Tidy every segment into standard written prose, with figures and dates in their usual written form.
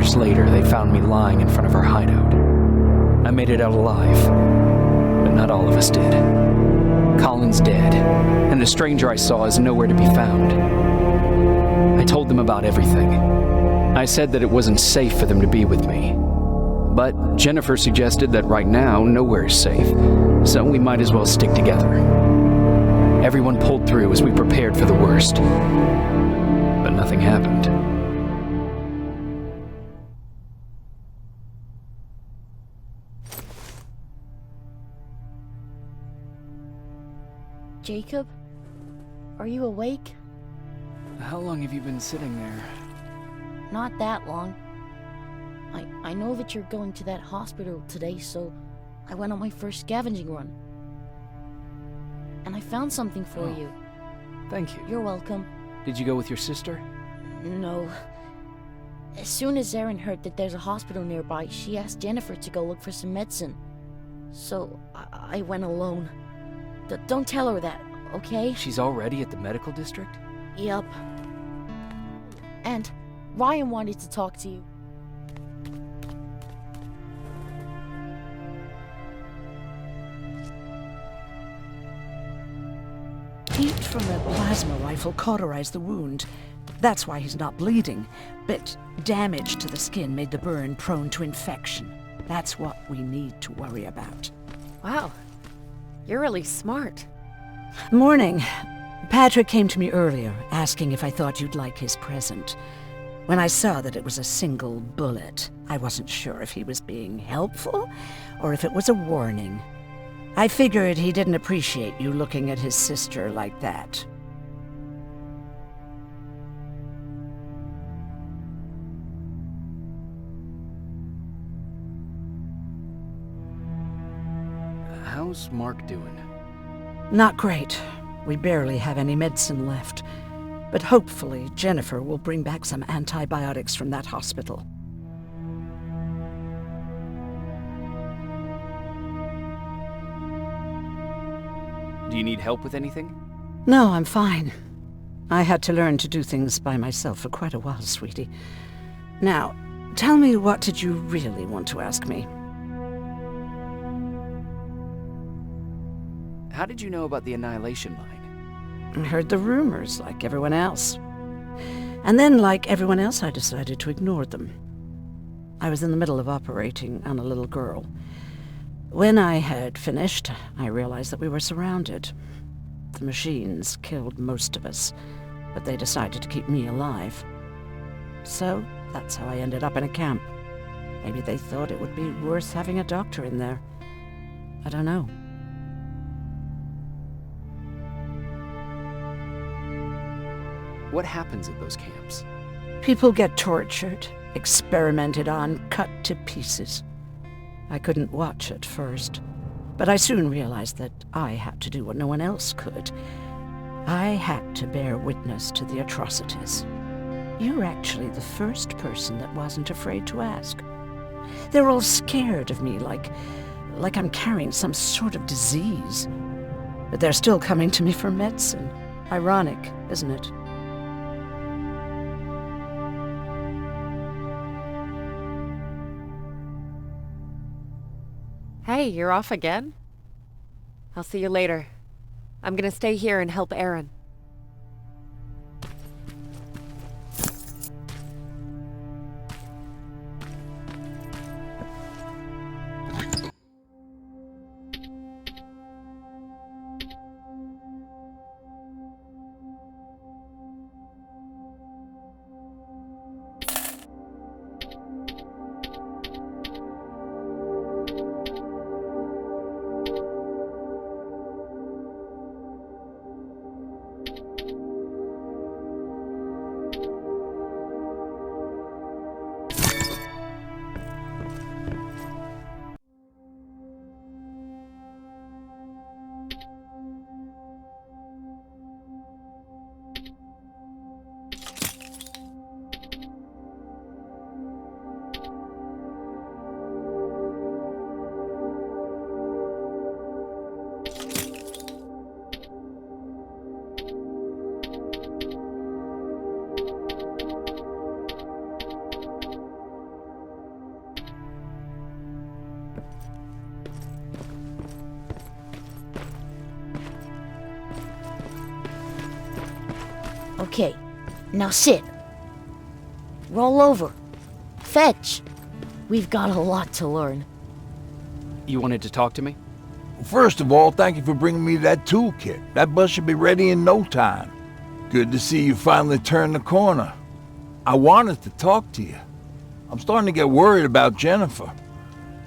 hours later, they found me lying in front of our hideout. I made it out alive, but not all of us did. Colin's dead, and the stranger I saw is nowhere to be found. I told them about everything. I said that it wasn't safe for them to be with me. But Jennifer suggested that right now, nowhere is safe, so we might as well stick together. Everyone pulled through as we prepared for the worst. But nothing happened. Jacob? Are you awake? How long have you been sitting there? Not that long. I know that you're going to that hospital today, so I went on my first scavenging run. And I found something for you. Thank you. You're welcome. Did you go with your sister? No. As soon as Erin heard that there's a hospital nearby, she asked Jennifer to go look for some medicine. So I went alone. Don't tell her that, okay? She's already at the medical district? Yup. And Ryan wanted to talk to you. Heat from the plasma rifle cauterized the wound. That's why he's not bleeding. But damage to the skin made the burn prone to infection. That's what we need to worry about. Wow. You're really smart. Morning. Patrick came to me earlier, asking if I thought you'd like his present. When I saw that it was a single bullet, I wasn't sure if he was being helpful or if it was a warning. I figured he didn't appreciate you looking at his sister like that. How's Mark doing? Not great. We barely have any medicine left. But hopefully Jennifer will bring back some antibiotics from that hospital. Do you need help with anything? No, I'm fine. I had to learn to do things by myself for quite a while, sweetie. Now, tell me, what did you really want to ask me? How did you know about the Annihilation Line? I heard the rumors, like everyone else. And then, like everyone else, I decided to ignore them. I was in the middle of operating on a little girl. When I had finished, I realized that we were surrounded. The machines killed most of us, but they decided to keep me alive. So, that's how I ended up in a camp. Maybe they thought it would be worth having a doctor in there. I don't know. What happens at those camps? People get tortured, experimented on, cut to pieces. I couldn't watch at first, but I soon realized that I had to do what no one else could. I had to bear witness to the atrocities. You're actually the first person that wasn't afraid to ask. They're all scared of me, like I'm carrying some sort of disease. But they're still coming to me for medicine. Ironic, isn't it? Hey, you're off again? I'll see you later. I'm gonna stay here and help Erin. Okay, now sit. Roll over. Fetch. We've got a lot to learn. You wanted to talk to me? First of all, thank you for bringing me that toolkit. That bus should be ready in no time. Good to see you finally turned the corner. I wanted to talk to you. I'm starting to get worried about Jennifer.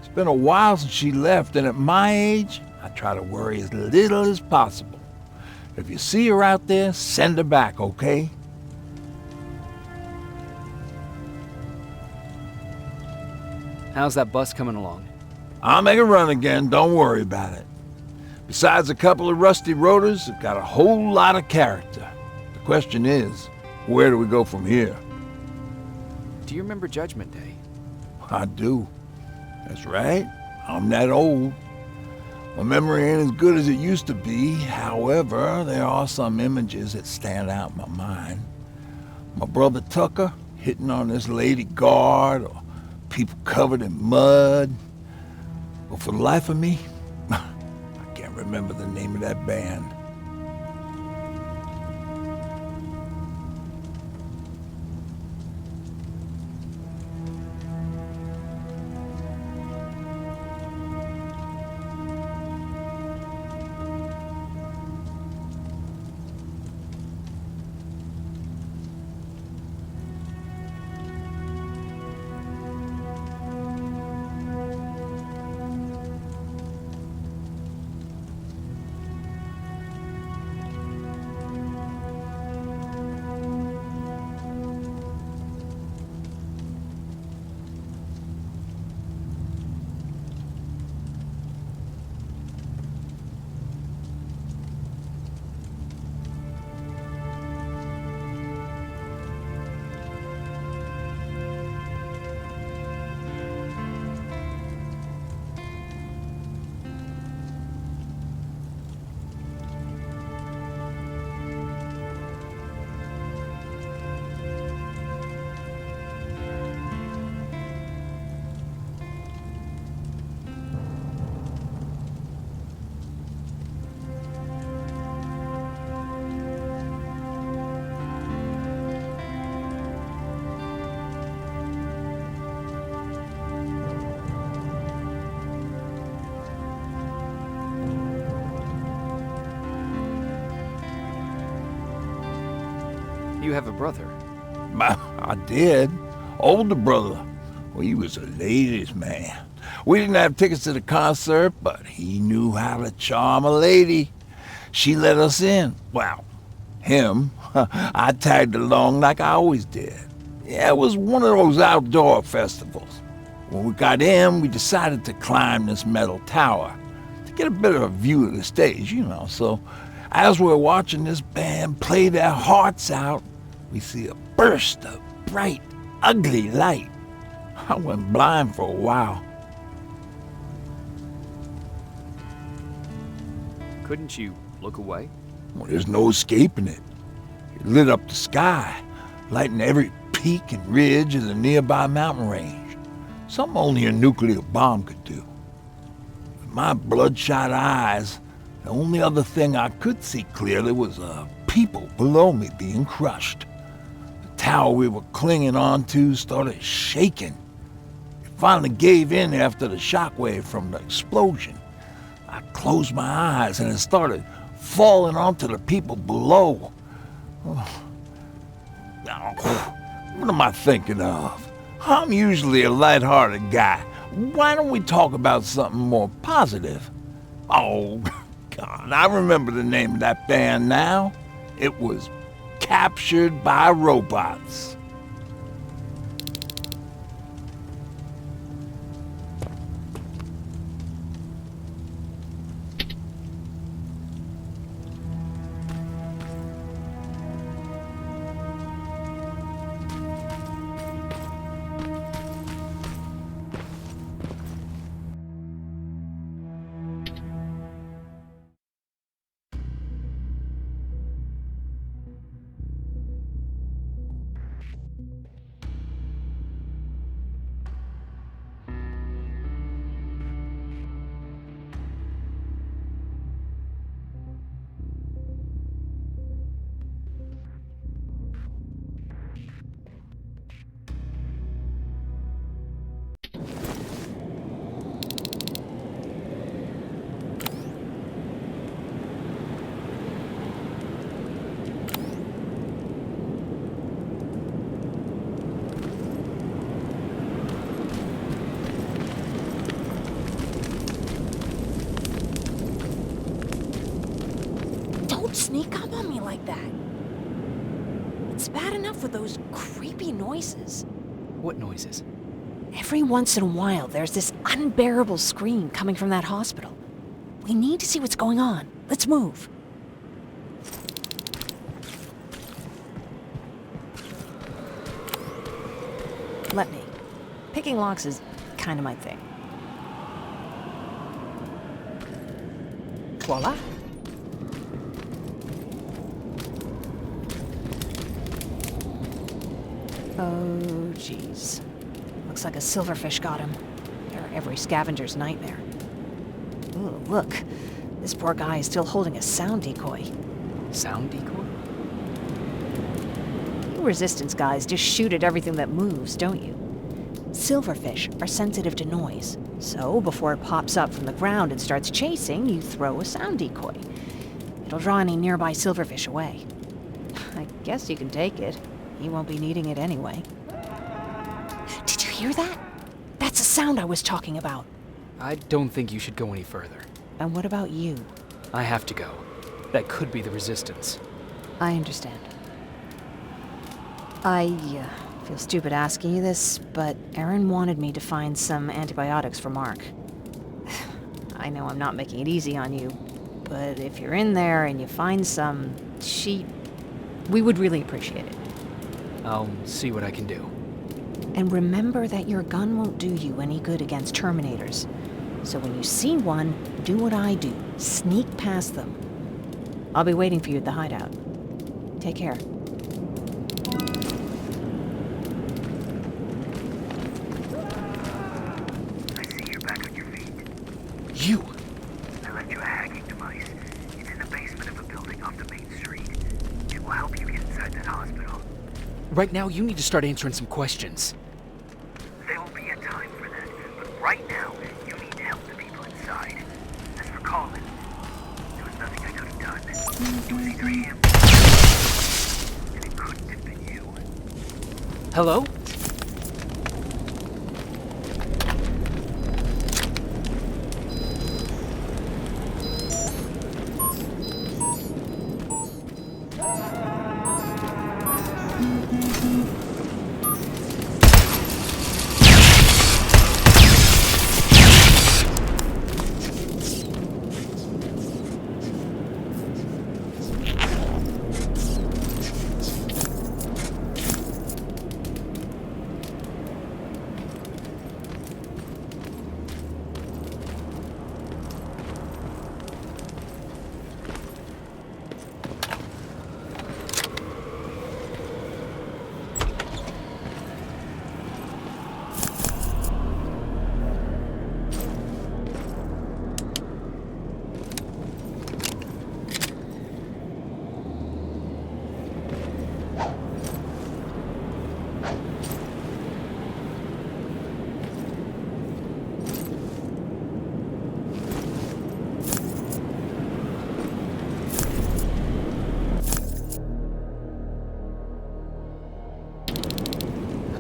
It's been a while since she left, and at my age, I try to worry as little as possible. If you see her out there, send her back, okay? How's that bus coming along? I'll make a run again, don't worry about it. Besides a couple of rusty rotors, it's got a whole lot of character. The question is, where do we go from here? Do you remember Judgment Day? I do. That's right. I'm that old. My memory ain't as good as it used to be. However, there are some images that stand out in my mind. My brother Tucker hitting on this lady guard, or people covered in mud. But for the life of me, I can't remember the name of that band. You have a brother. I did. Older brother. Well, he was a ladies' man. We didn't have tickets to the concert, but he knew how to charm a lady. She let us in. Well, him. I tagged along like I always did. Yeah, it was one of those outdoor festivals. When we got in, we decided to climb this metal tower to get a better view of the stage, you know. So as we're watching this band play their hearts out, we see a burst of bright, ugly light. I went blind for a while. Couldn't you look away? Well, there's no escaping it. It lit up the sky, lighting every peak and ridge of the nearby mountain range. Something only a nuclear bomb could do. With my bloodshot eyes, the only other thing I could see clearly was people below me being crushed. The tower we were clinging onto started shaking. It finally gave in after the shockwave from the explosion. I closed my eyes and it started falling onto the people below. Oh. What am I thinking of? I'm usually a lighthearted guy. Why don't we talk about something more positive? Oh, God, I remember the name of that band now. It was Captured by Robots. Don't sneak up on me like that. It's bad enough with those creepy noises. What noises? Every once in a while, there's this unbearable scream coming from that hospital. We need to see what's going on. Let's move. Let me. Picking locks is kind of my thing. Voila. Oh, jeez. Looks like a silverfish got him. They're every scavenger's nightmare. Ooh, look. This poor guy is still holding a sound decoy. Sound decoy? You Resistance guys just shoot at everything that moves, don't you? Silverfish are sensitive to noise, so before it pops up from the ground and starts chasing, you throw a sound decoy. It'll draw any nearby silverfish away. I guess you can take it. He won't be needing it anyway. Did you hear that? That's the sound I was talking about. I don't think you should go any further. And what about you? I have to go. That could be the Resistance. I understand. I feel stupid asking you this, but Erin wanted me to find some antibiotics for Mark. I know I'm not making it easy on you, but if you're in there and you find some, we would really appreciate it. I'll see what I can do. And remember that your gun won't do you any good against Terminators. So when you see one, do what I do. Sneak past them. I'll be waiting for you at the hideout. Take care. I see you're back on your feet. You! I left you a hacking device. It's in the basement of a building off the main street. It will help you get inside that hospital. Right now, you need to start answering some questions. There will be a time for that, but right now, you need to help the people inside. As for Colin, there was nothing I could have done. It was either him, and it couldn't have been you. Hello?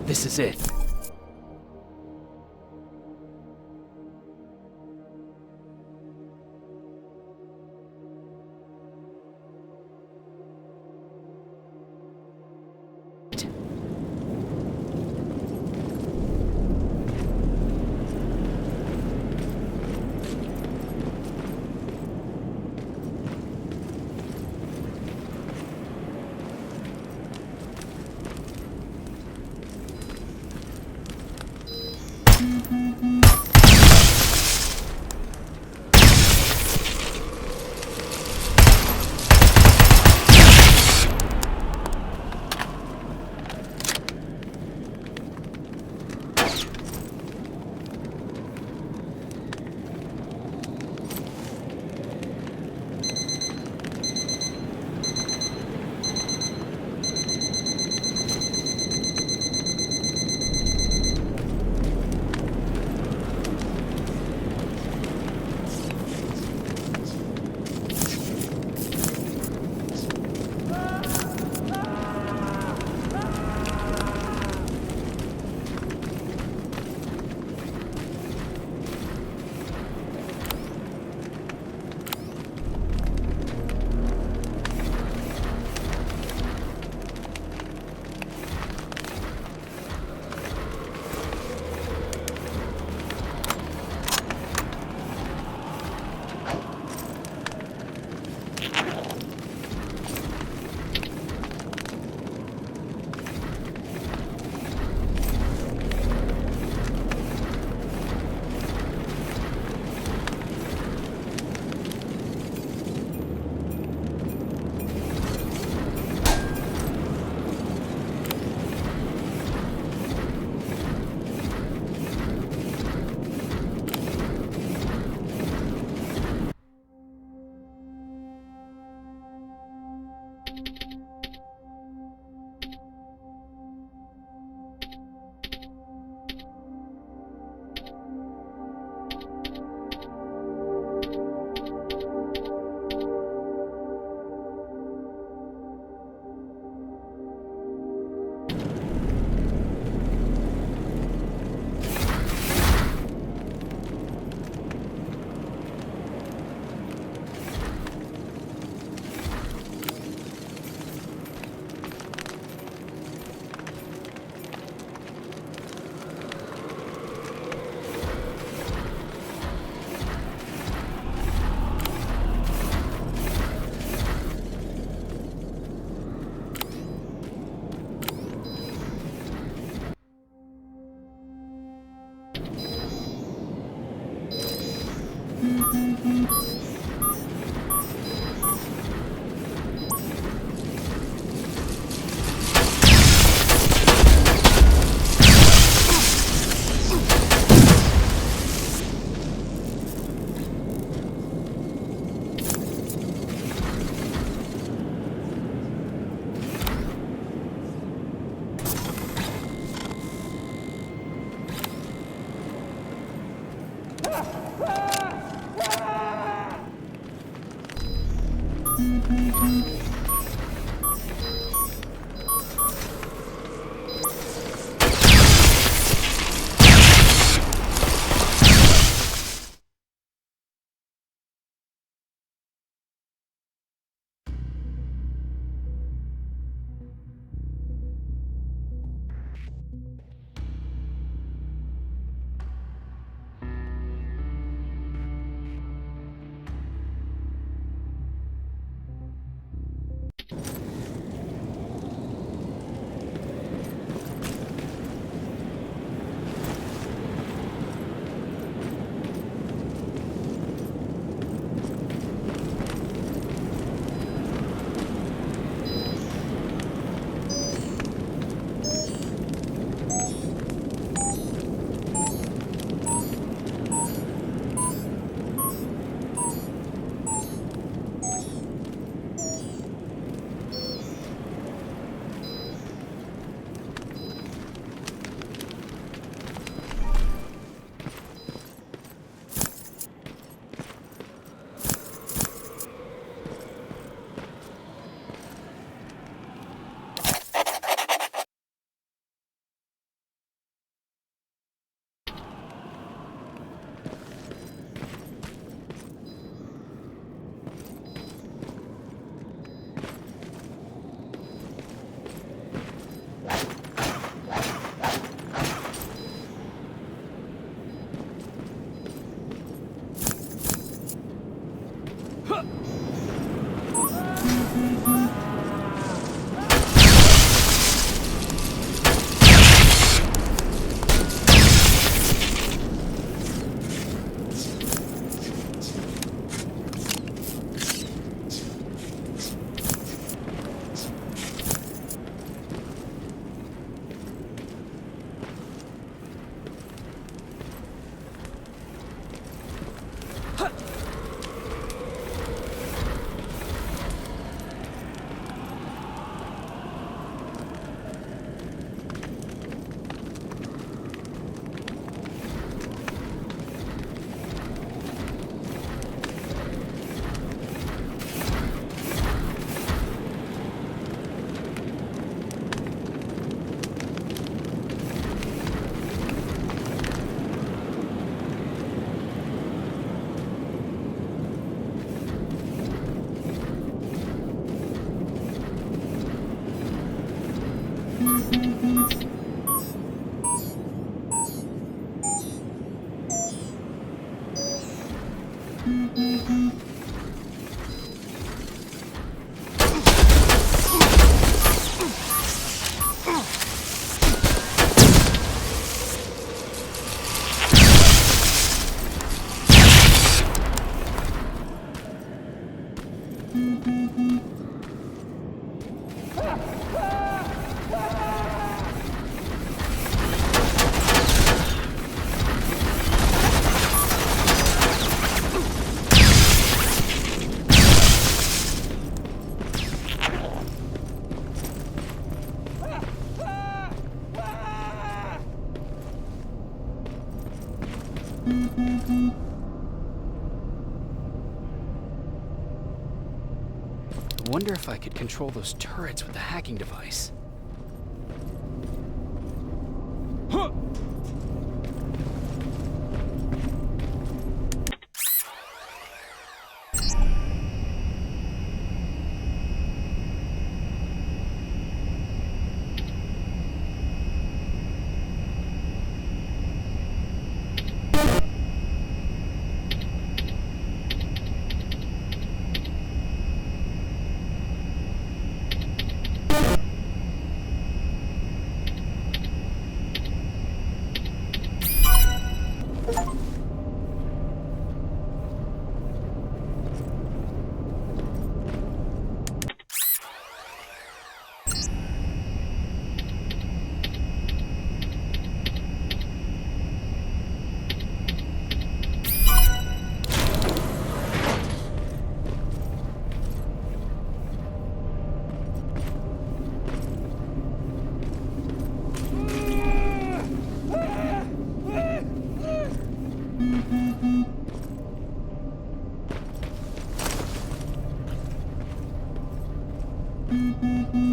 This is it. I wonder if I could control those turrets with the hacking device. Mm-hmm.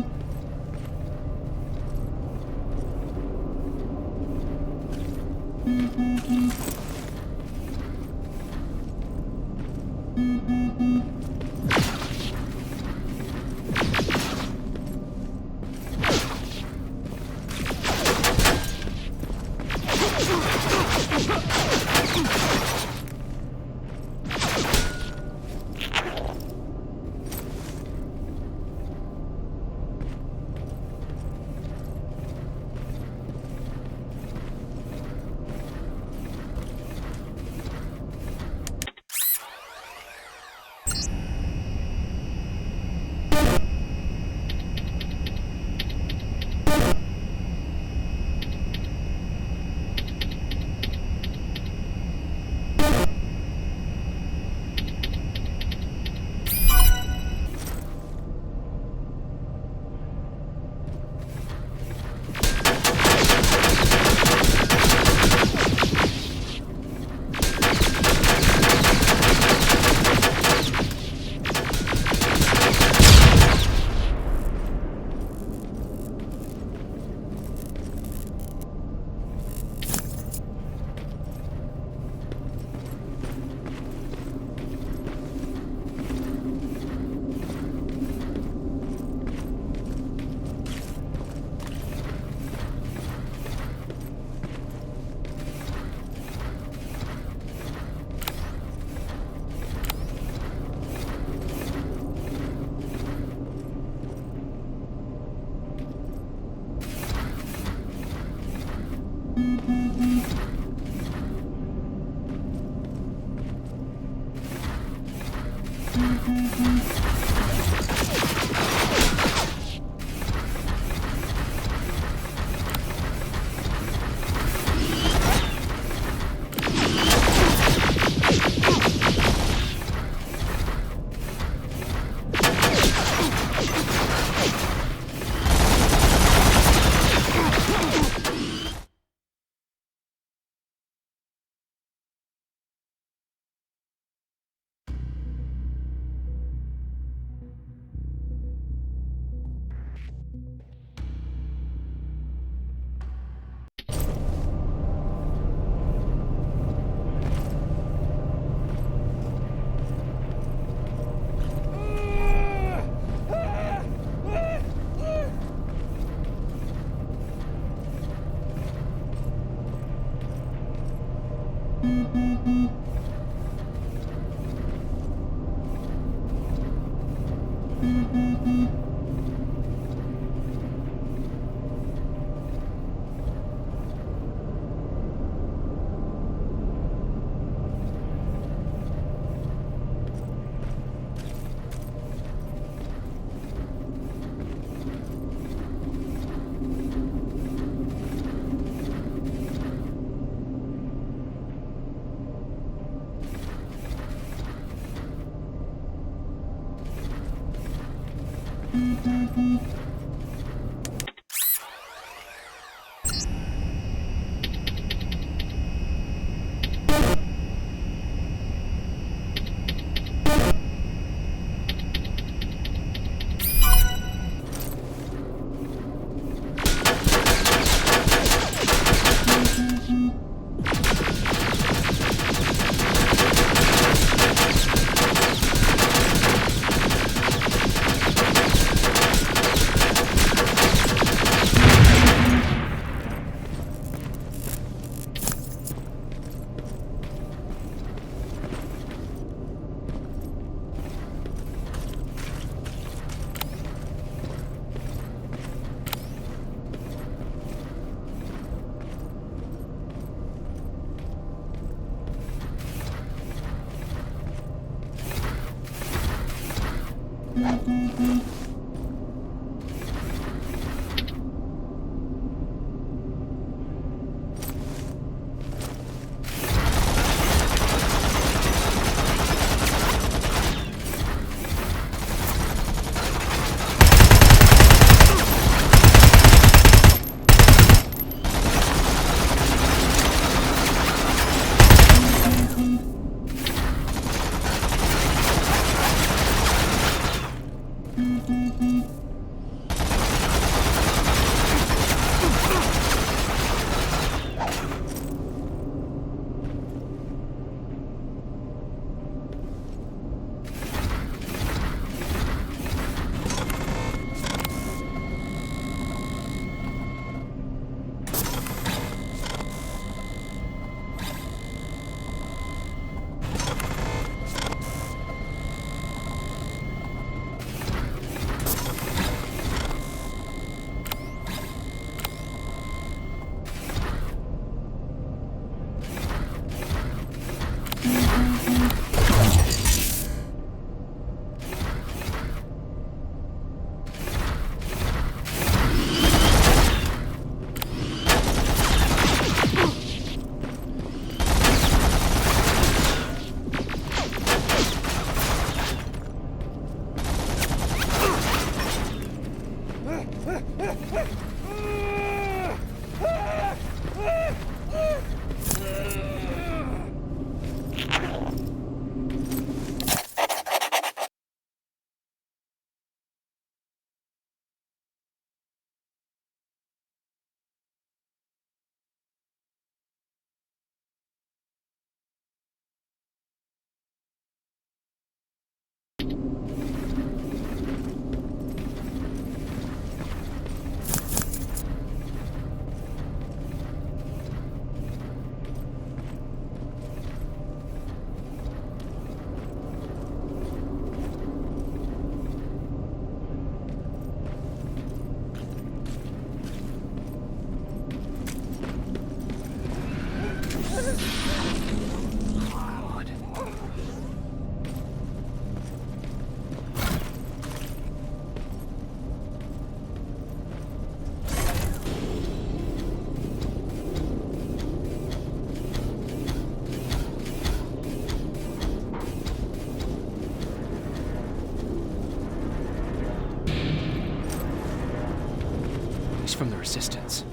He's from the Resistance.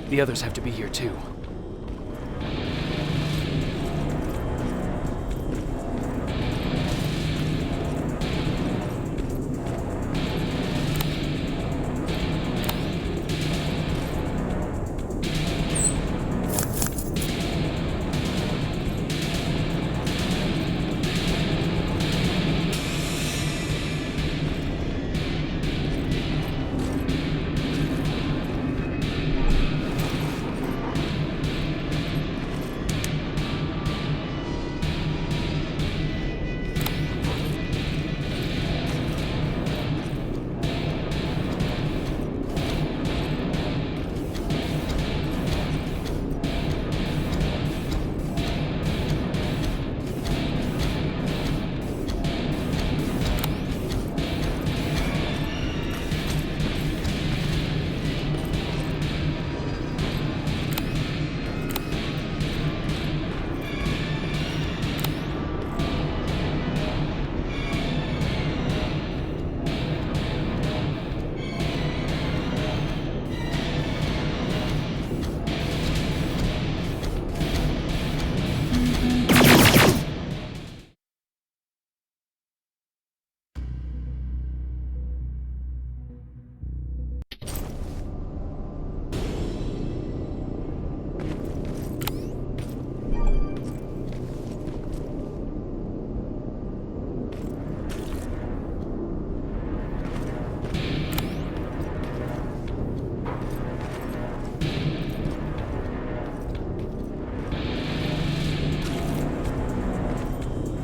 The others have to be here too.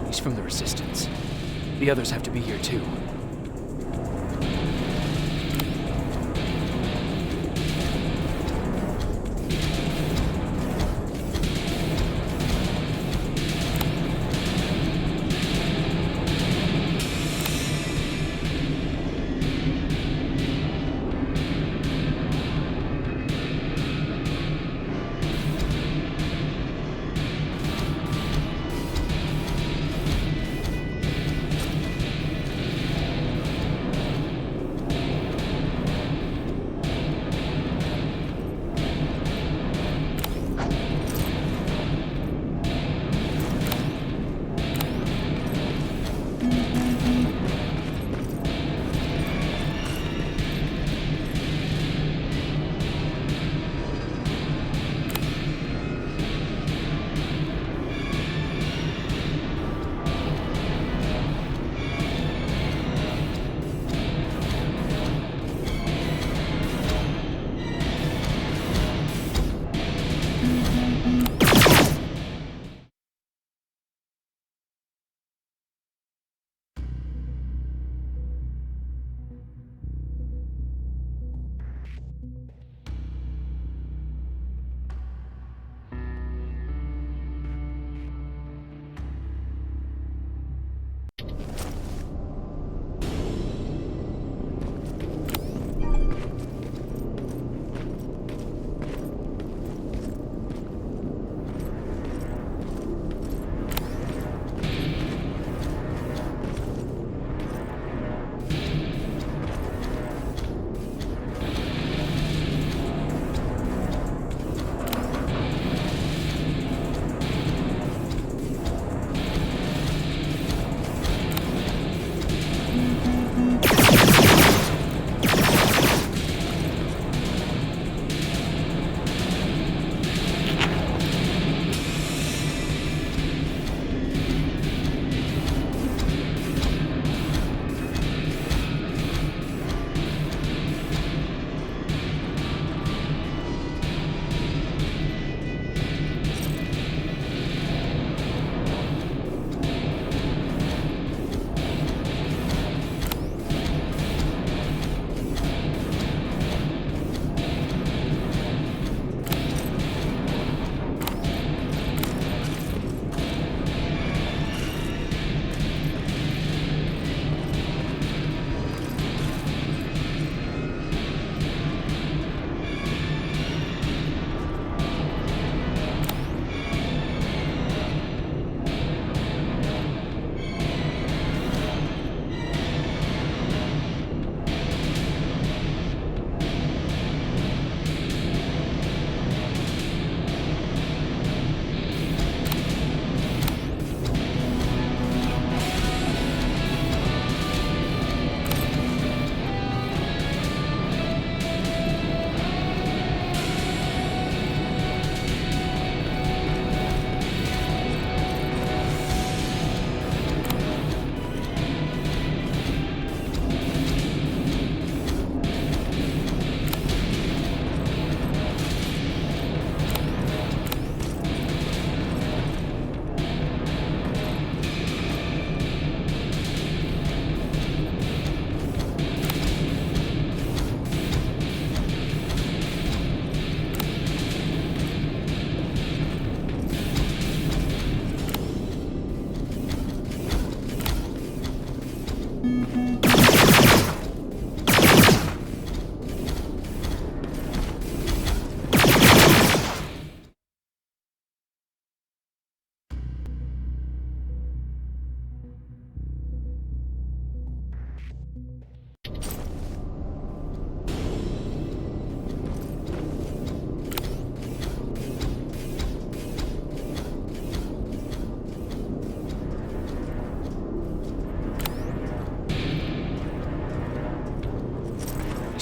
He's from the Resistance. The others have to be here too.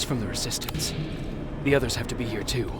from the Resistance. The others have to be here too.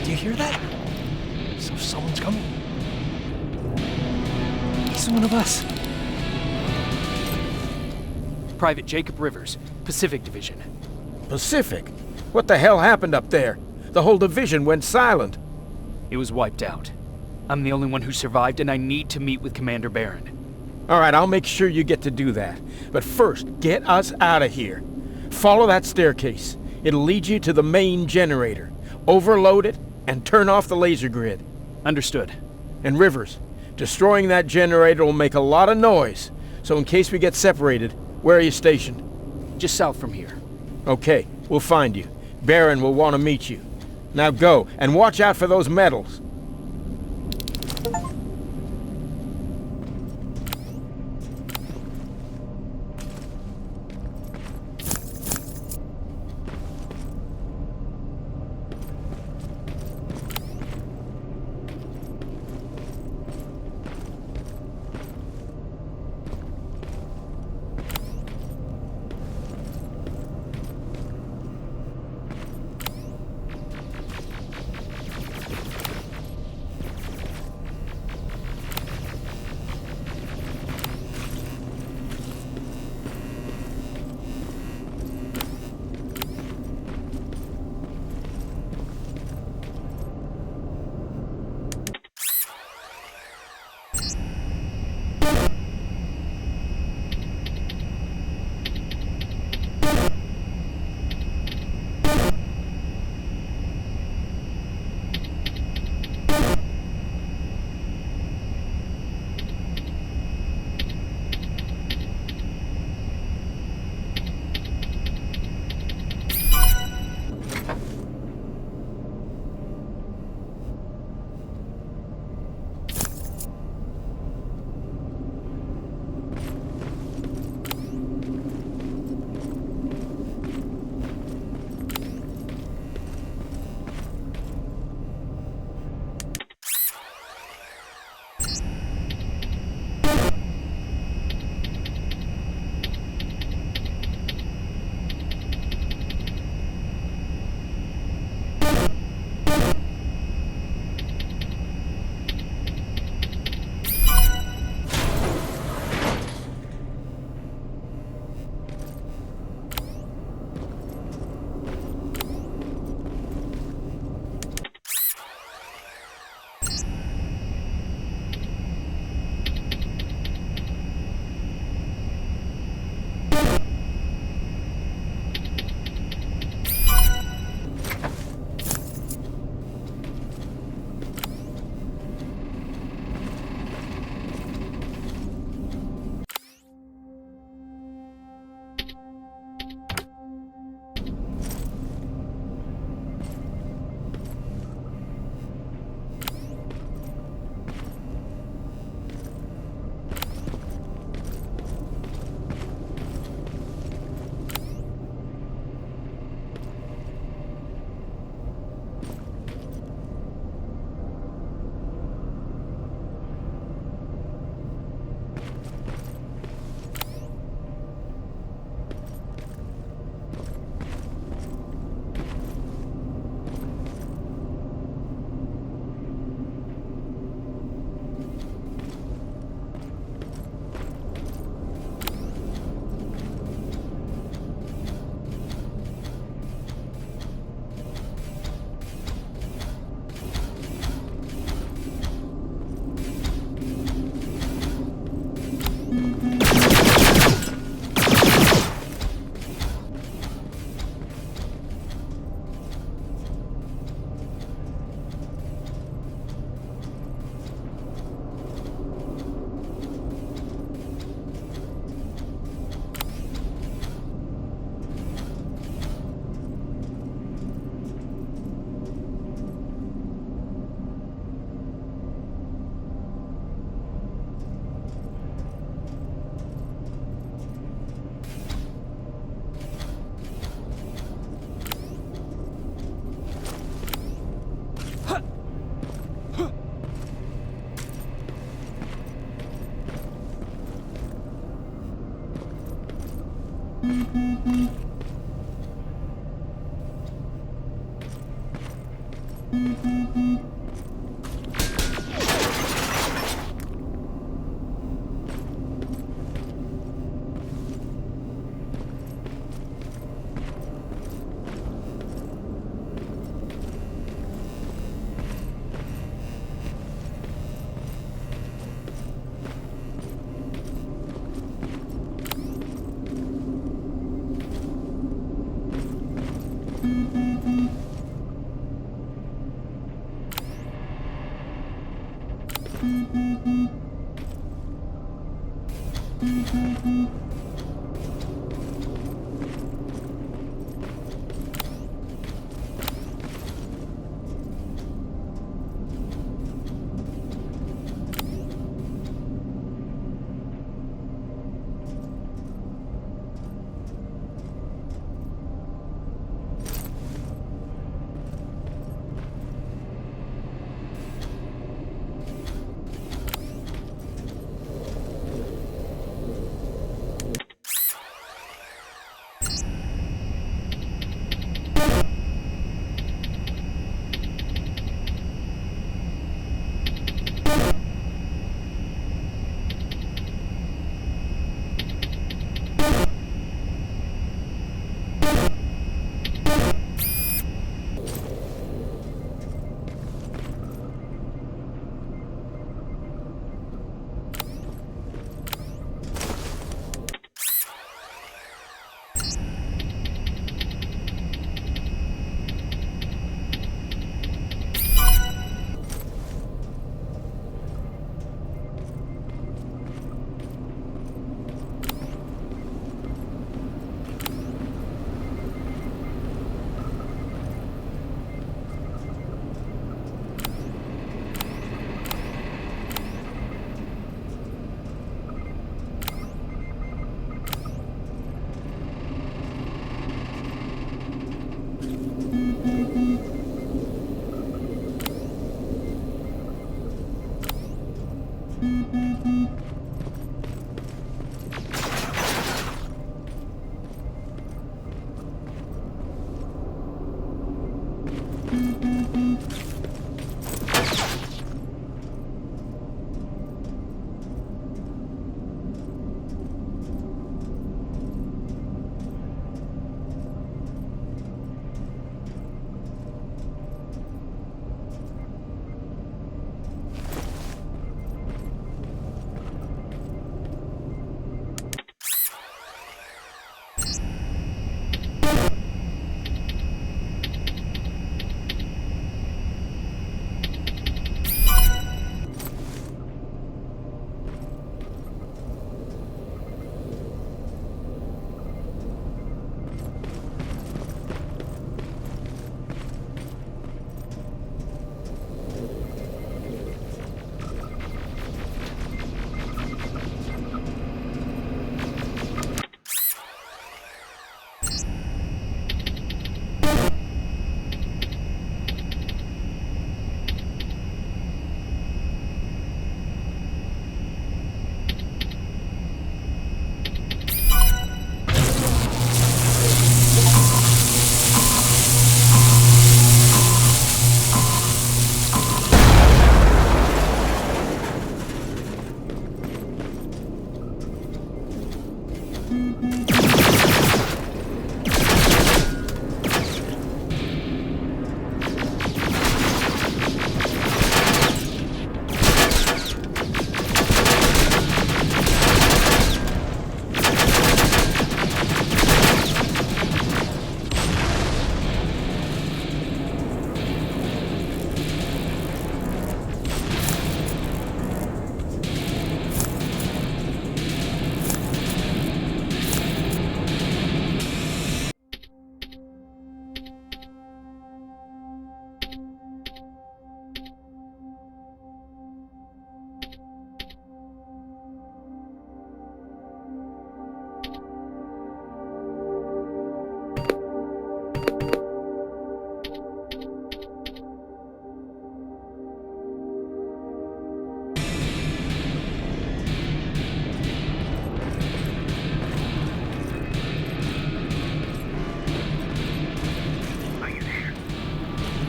Do you hear that? So someone's coming. He's one of us. Private Jacob Rivers, Pacific Division. Pacific? What the hell happened up there? The whole division went silent. It was wiped out. I'm the only one who survived, and I need to meet with Commander Barron. All right, I'll make sure you get to do that. But first, get us out of here. Follow that staircase. It'll lead you to the main generator. Overload it and turn off the laser grid. Understood. And Rivers, destroying that generator will make a lot of noise. So in case we get separated, where are you stationed? Just south from here. Okay, we'll find you. Barron will want to meet you. Now go, and watch out for those medals.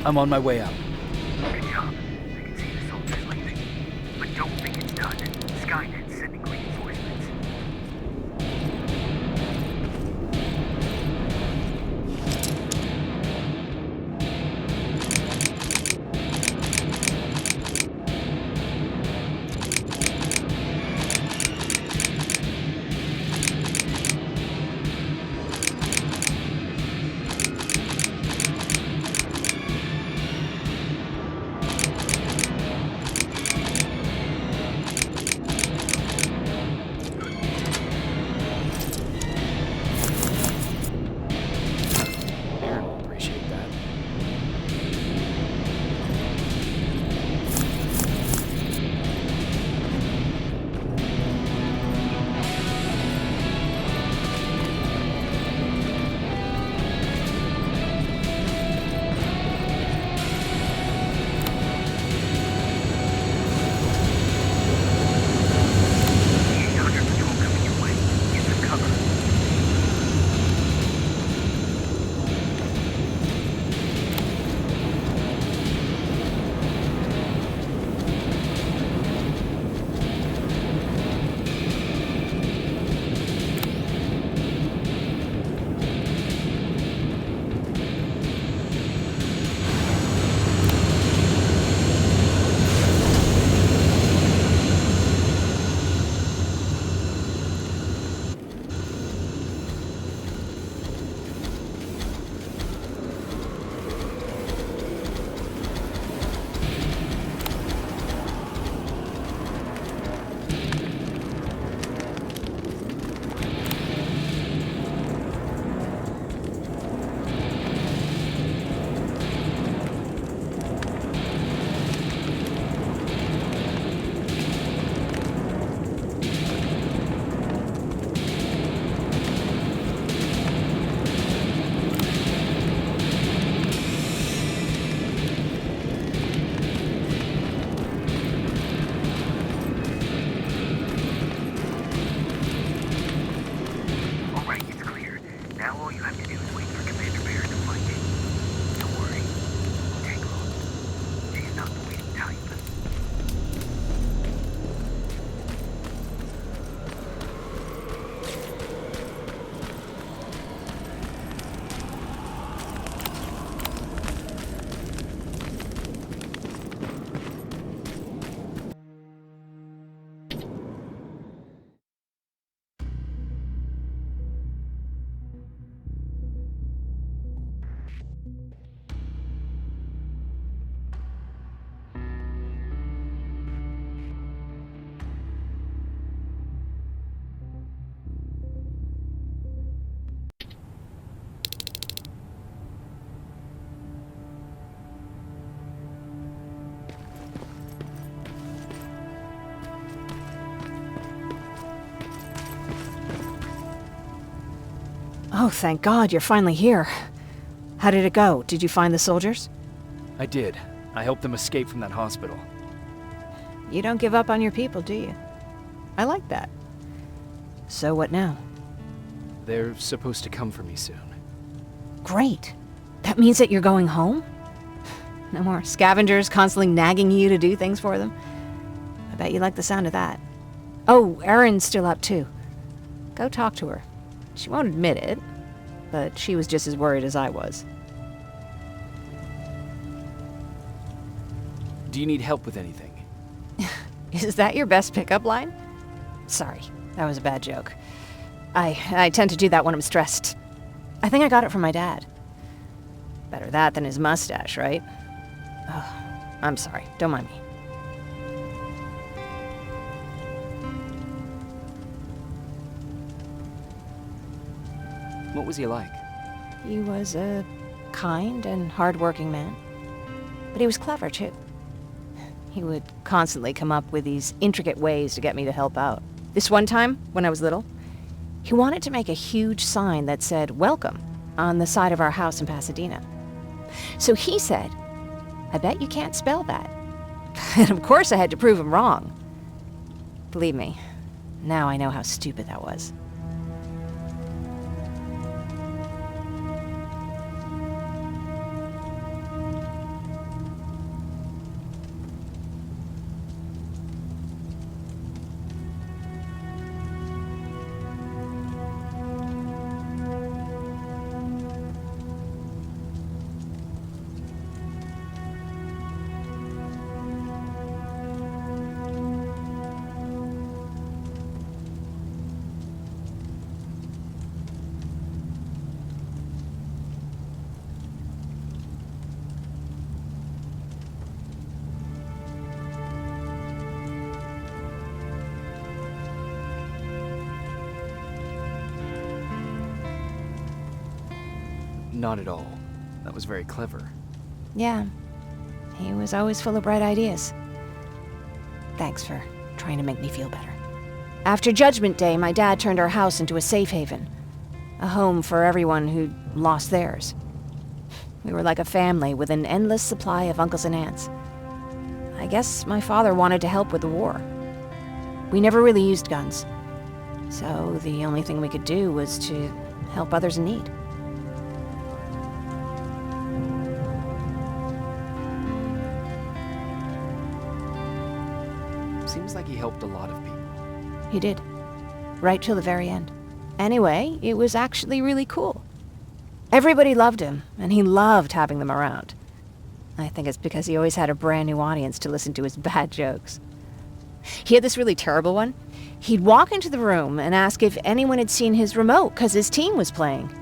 I'm on my way up. Good job. I can see the soldiers leaving. But don't think it's done. Skynet's sending reinforcements. Aaron will appreciate that. The 800 patrol coming your way. Get some cover. Alright, it's clear. Now all you have to do is wait for Commander Barrett to find it. Don't worry. It won't take long. She's not the waiting type. Oh, thank God, you're finally here. How did it go? Did you find the soldiers? I did. I helped them escape from that hospital. You don't give up on your people, do you? I like that. So what now? They're supposed to come for me soon. Great. That means that you're going home? No more scavengers constantly nagging you to do things for them? I bet you like the sound of that. Oh, Erin's still up too. Go talk to her. She won't admit it, but she was just as worried as I was. Do you need help with anything? Is that your best pickup line? Sorry, that was a bad joke. I tend to do that when I'm stressed. I think I got it from my dad. Better that than his mustache, right? Oh, I'm sorry. Don't mind me. What was he like? He was a kind and hard-working man. But he was clever, too. He would constantly come up with these intricate ways to get me to help out. This one time, when I was little, he wanted to make a huge sign that said, "Welcome," on the side of our house in Pasadena. So he said, "I bet you can't spell that." And of course I had to prove him wrong. Believe me, now I know how stupid that was. Not at all. That was very clever. Yeah, he was always full of bright ideas. Thanks for trying to make me feel better. After Judgment Day, my dad turned our house into a safe haven. A home for everyone who'd lost theirs. We were like a family with an endless supply of uncles and aunts. I guess my father wanted to help with the war. We never really used guns. So the only thing we could do was to help others in need. Seems like he helped a lot of people. He did. Right till the very end. Anyway, it was actually really cool. Everybody loved him, and he loved having them around. I think it's because he always had a brand new audience to listen to his bad jokes. He had this really terrible one. He'd walk into the room and ask if anyone had seen his remote because his team was playing.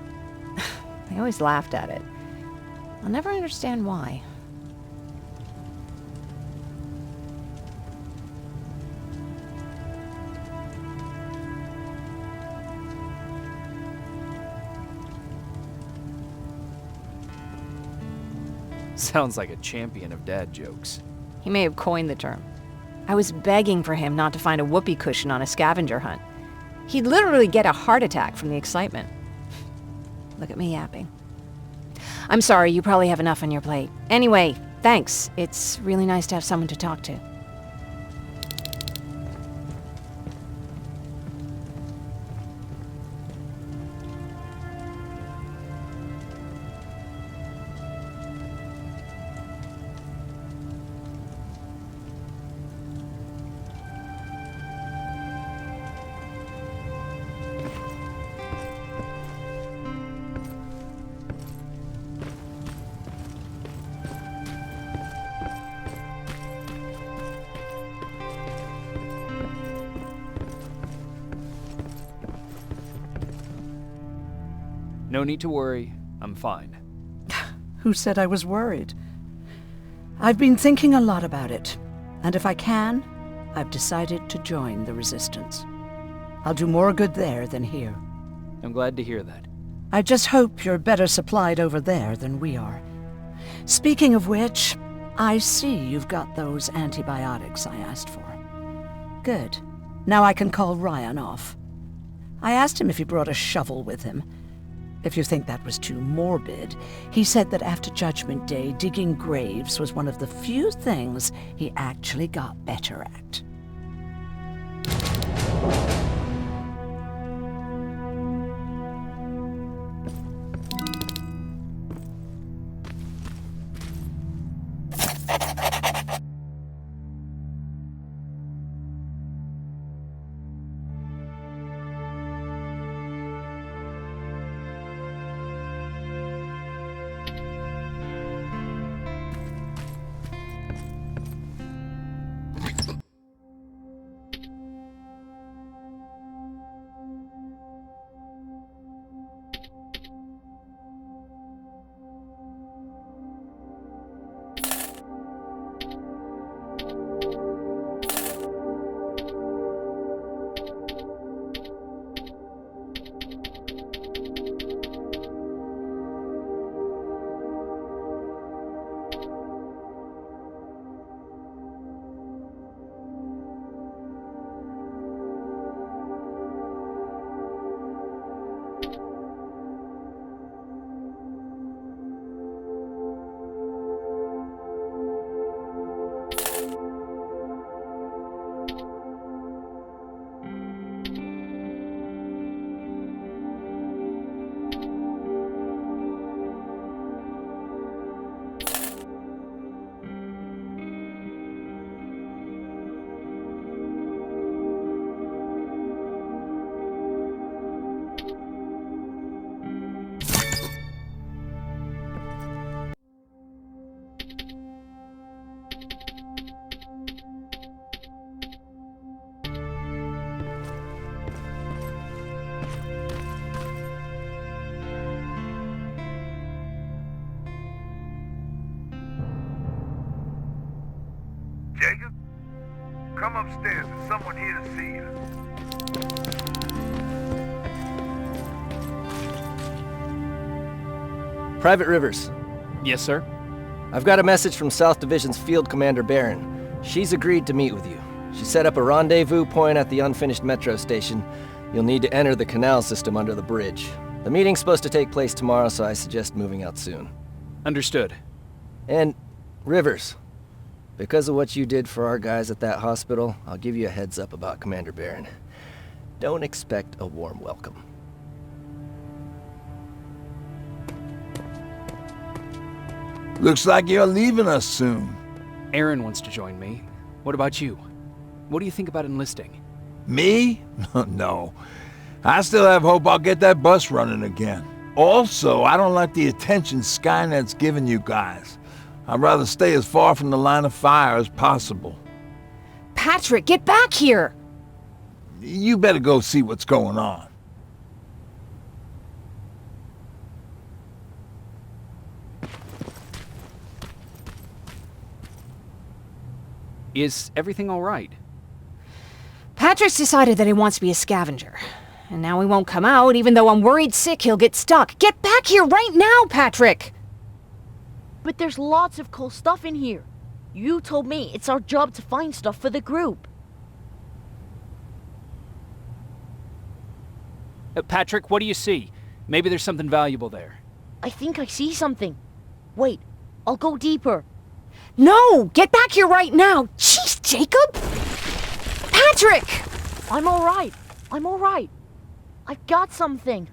I always laughed at it. I'll never understand why. Sounds like a champion of dad jokes. He may have coined the term. I was begging for him not to find a whoopee cushion on a scavenger hunt. He'd literally get a heart attack from the excitement. Look at me yapping. I'm sorry, you probably have enough on your plate. Anyway, thanks. It's really nice to have someone to talk to. No need to worry. I'm fine. Who said I was worried? I've been thinking a lot about it, and if I can, I've decided to join the Resistance. I'll do more good there than here. I'm glad to hear that. I just hope you're better supplied over there than we are. Speaking of which, I see you've got those antibiotics I asked for. Good. Now I can call Ryan off. I asked him if he brought a shovel with him. If you think that was too morbid, he said that after Judgment Day, digging graves was one of the few things he actually got better at. Jacob? Come upstairs. There's someone here to see you. Private Rivers, Yes, sir? I've got a message from South Division's Field Commander Barron. She's agreed to meet with you. She set up a rendezvous point at the unfinished metro station. You'll need to enter the canal system under the bridge. The meeting's supposed to take place tomorrow, so I suggest moving out soon. Understood. And, Rivers, because of what you did for our guys at that hospital, I'll give you a heads up about Commander Barron. Don't expect a warm welcome. Looks like you're leaving us soon. Aaron wants to join me. What about you? What do you think about enlisting? Me? No. I still have hope I'll get that bus running again. Also, I don't like the attention Skynet's giving you guys. I'd rather stay as far from the line of fire as possible. Patrick, get back here! You better go see what's going on. Is everything all right? Patrick's decided that he wants to be a scavenger. And now he won't come out, even though I'm worried sick he'll get stuck. Get back here right now, Patrick! But there's lots of cool stuff in here. You told me it's our job to find stuff for the group. Patrick, what do you see? Maybe there's something valuable there. I think I see something. Wait, I'll go deeper. No! Get back here right now! Jeez, Jacob! Patrick! I'm alright. I'm alright. I've got something.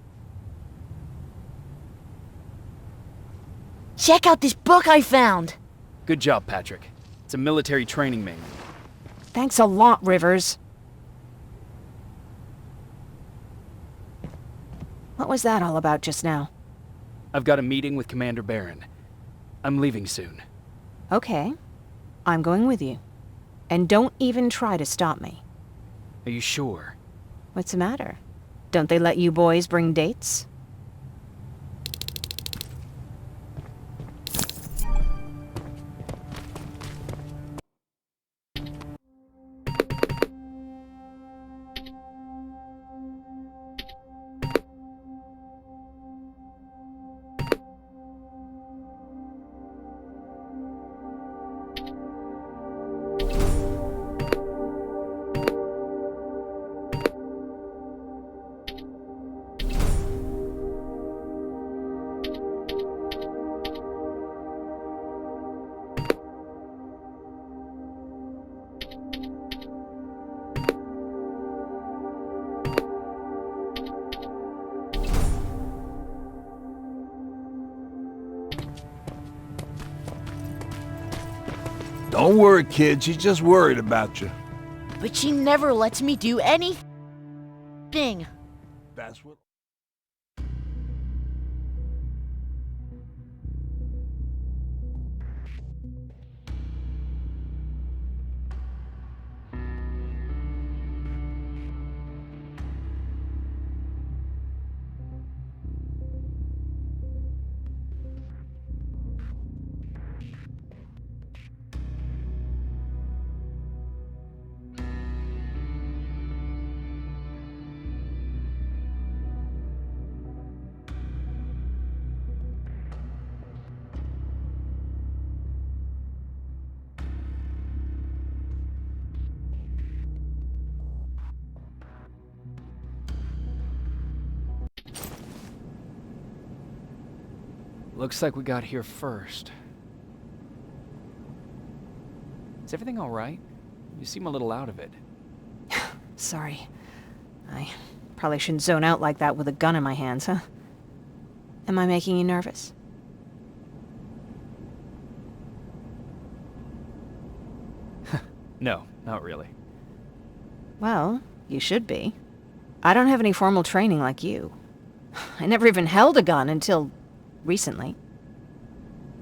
Check out this book I found. Good job, Patrick. It's a military training manual. Thanks a lot, Rivers. What was that all about just now? I've got a meeting with Commander Barron. I'm leaving soon. Okay. I'm going with you. And don't even try to stop me. Are you sure? What's the matter? Don't they let you boys bring dates? Don't worry, kid. She's just worried about you. But she never lets me do anything. That's what... Looks like we got here first. Is everything all right? You seem a little out of it. Sorry. I probably shouldn't zone out like that with a gun in my hands, huh? Am I making you nervous? No, not really. Well, you should be. I don't have any formal training like you. I never even held a gun until recently.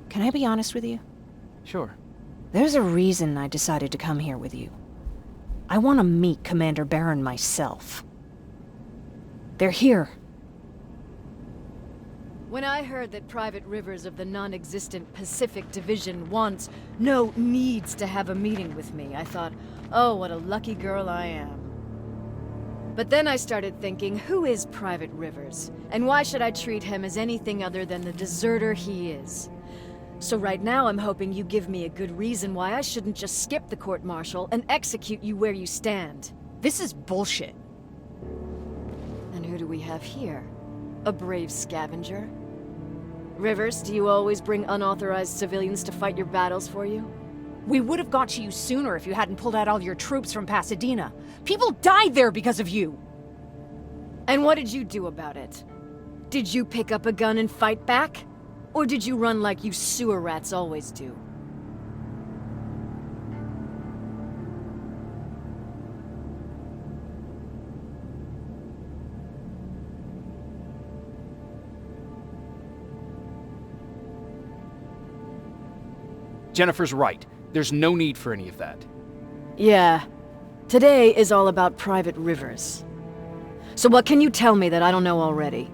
Can I be honest with you? Sure. There's a reason I decided to come here with you. I want to meet Commander Barron myself. They're here. When I heard that Private Rivers of the non-existent Pacific Division needs to have a meeting with me, I thought, oh, what a lucky girl I am. But then I started thinking, who is Private Rivers? And why should I treat him as anything other than the deserter he is? So right now I'm hoping you give me a good reason why I shouldn't just skip the court-martial and execute you where you stand. This is bullshit. And who do we have here? A brave scavenger? Rivers, do you always bring unauthorized civilians to fight your battles for you? We would have got to you sooner if you hadn't pulled out all your troops from Pasadena. People died there because of you! And what did you do about it? Did you pick up a gun and fight back? Or did you run like you sewer rats always do? Jennifer's right. There's no need for any of that. Yeah. Today is all about Private Rivers. So what can you tell me that I don't know already?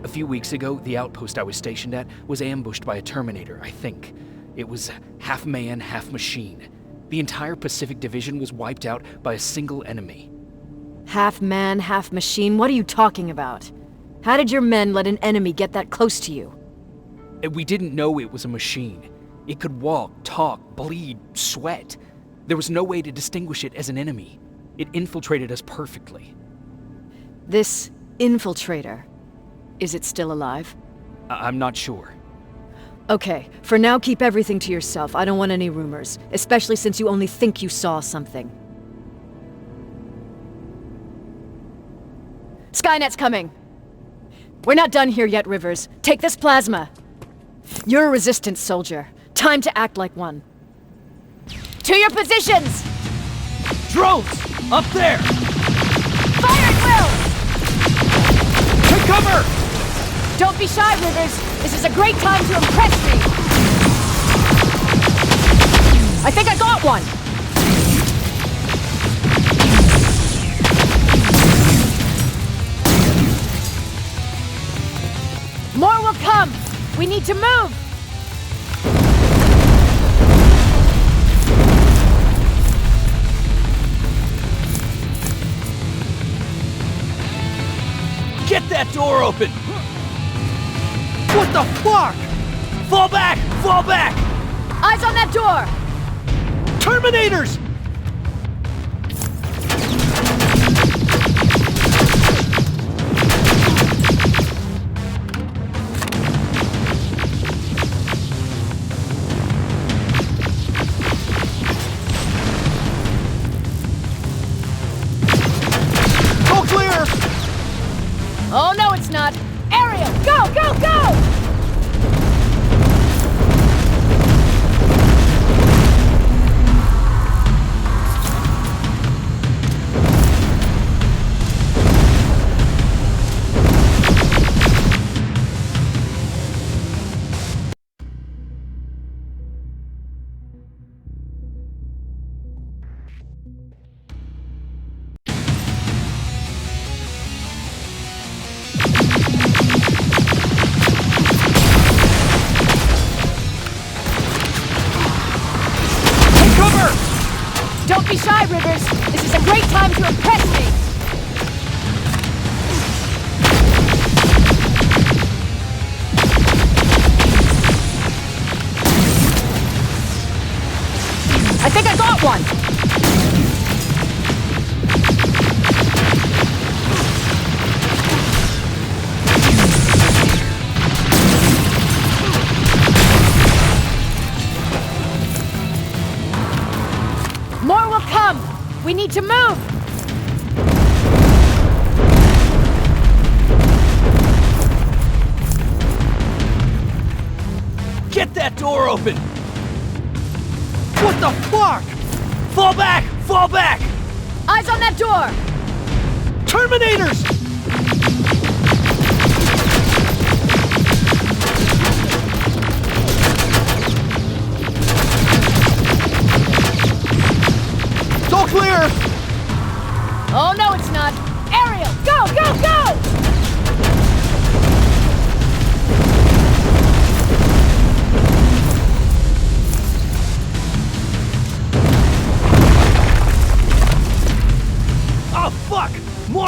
A few weeks ago, the outpost I was stationed at was ambushed by a Terminator, I think. It was half man, half machine. The entire Pacific Division was wiped out by a single enemy. Half man, half machine? What are you talking about? How did your men let an enemy get that close to you? We didn't know it was a machine. It could walk, talk, bleed, sweat. There was no way to distinguish it as an enemy. It infiltrated us perfectly. This infiltrator, is it still alive? I'm not sure. Okay, for now keep everything to yourself. I don't want any rumors, especially since you only think you saw something. Skynet's coming! We're not done here yet, Rivers. Take this plasma. You're a Resistance soldier. Time to act like one. To your positions! Drones! Up there! Fire at will! Take cover! Don't be shy, Rivers. This is a great time to impress me. I think I got one. More will come. We need to move. Get that door open! What the fuck? Fall back! Fall back! Eyes on that door! Terminators! Go clear! Oh, no, it's not. Ariel, go, go, go! Don't be shy, Rivers. This is a great time to impress me. I think I got one. More will come! We need to move! Get that door open! What the fuck? Fall back! Fall back! Eyes on that door! Terminators! All clear! Oh, no, it's not. Ariel, go, go, go! Oh, fuck! More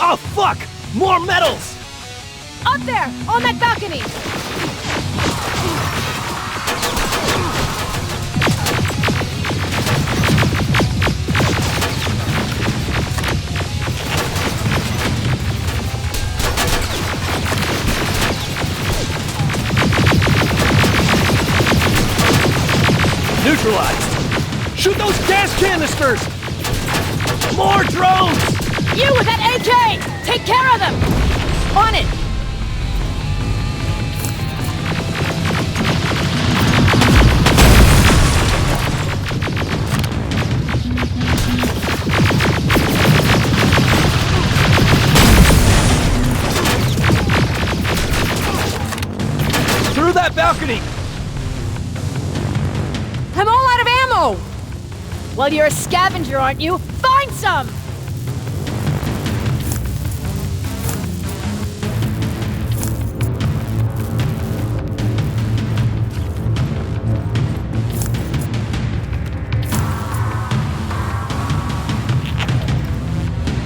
Oh, fuck! More medals! Up there! On that balcony! Neutralized! Shoot those gas canisters! More drones! You with that AK! Take care of them! On it! Through that balcony! I'm all out of ammo! Well, you're a scavenger, aren't you? Find some!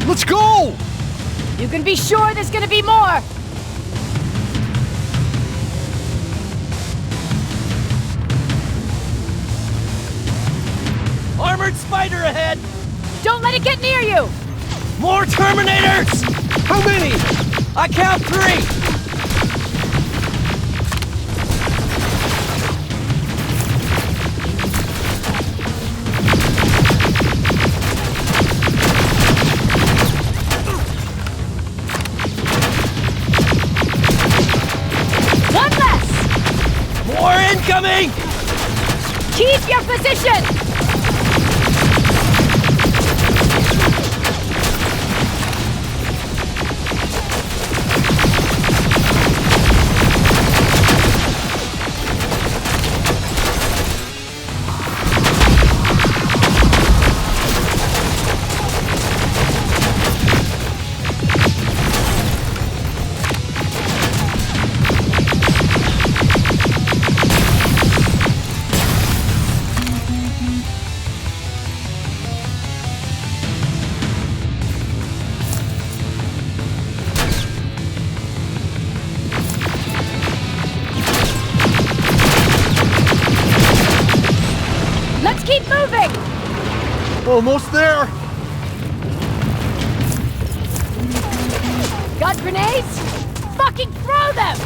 Let's go! You can be sure there's gonna be more! Armored spider ahead! Don't let it get near you! More Terminators! How many? I count 3! One less! More incoming! Keep your position! Let's keep moving! Almost there! Got grenades? Fucking throw them!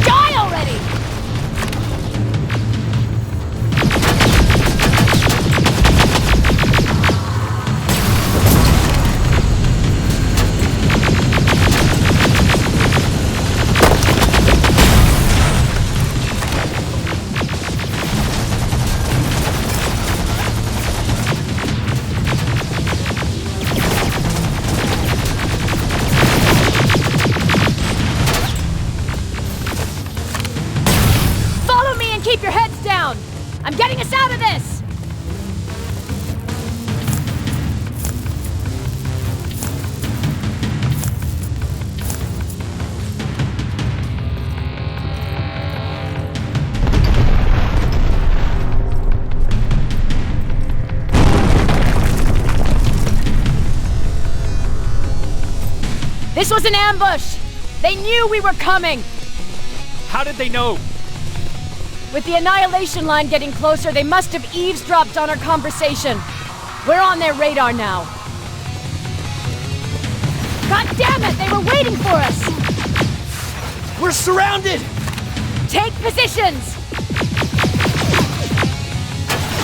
Die already! Follow me and keep your heads down! I'm getting us out of this! This was an ambush! They knew we were coming! How did they know? With the annihilation line getting closer, they must have eavesdropped on our conversation. We're on their radar now. God damn it! They were waiting for us! We're surrounded! Take positions!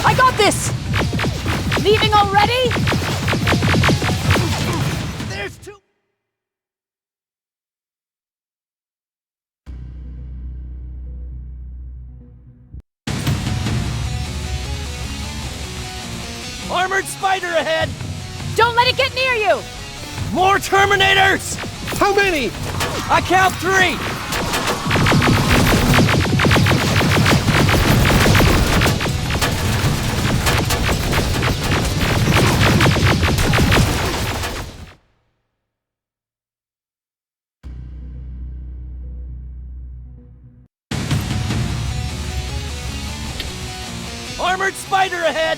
I got this! Leaving already? There's 2... Armored spider ahead! Don't let it get near you! Terminators! How many? I count 3! Armored spider ahead!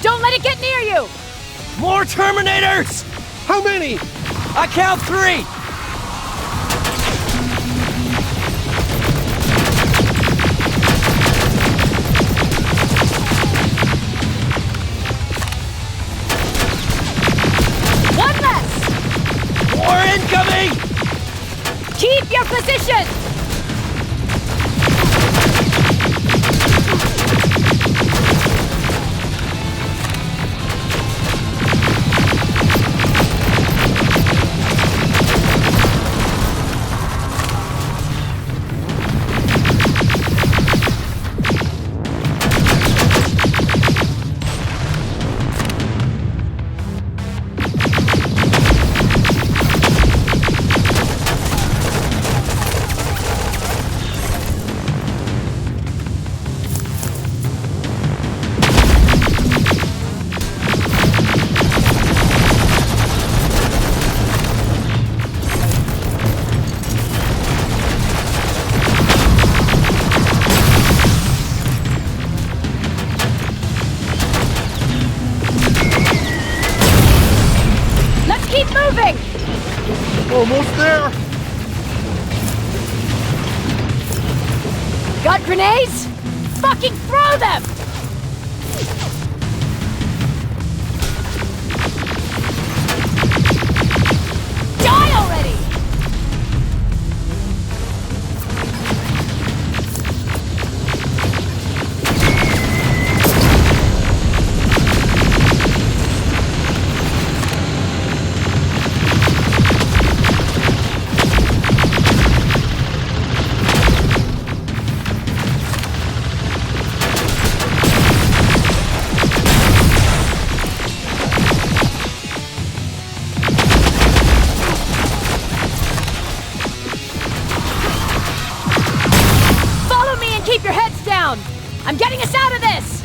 Don't let it get near you! More Terminators! How many? I count 3! One less! More incoming! Keep your position! Moving! Almost there! Got grenades? Fucking throw them! Die already! Keep your heads down! I'm getting us out of this!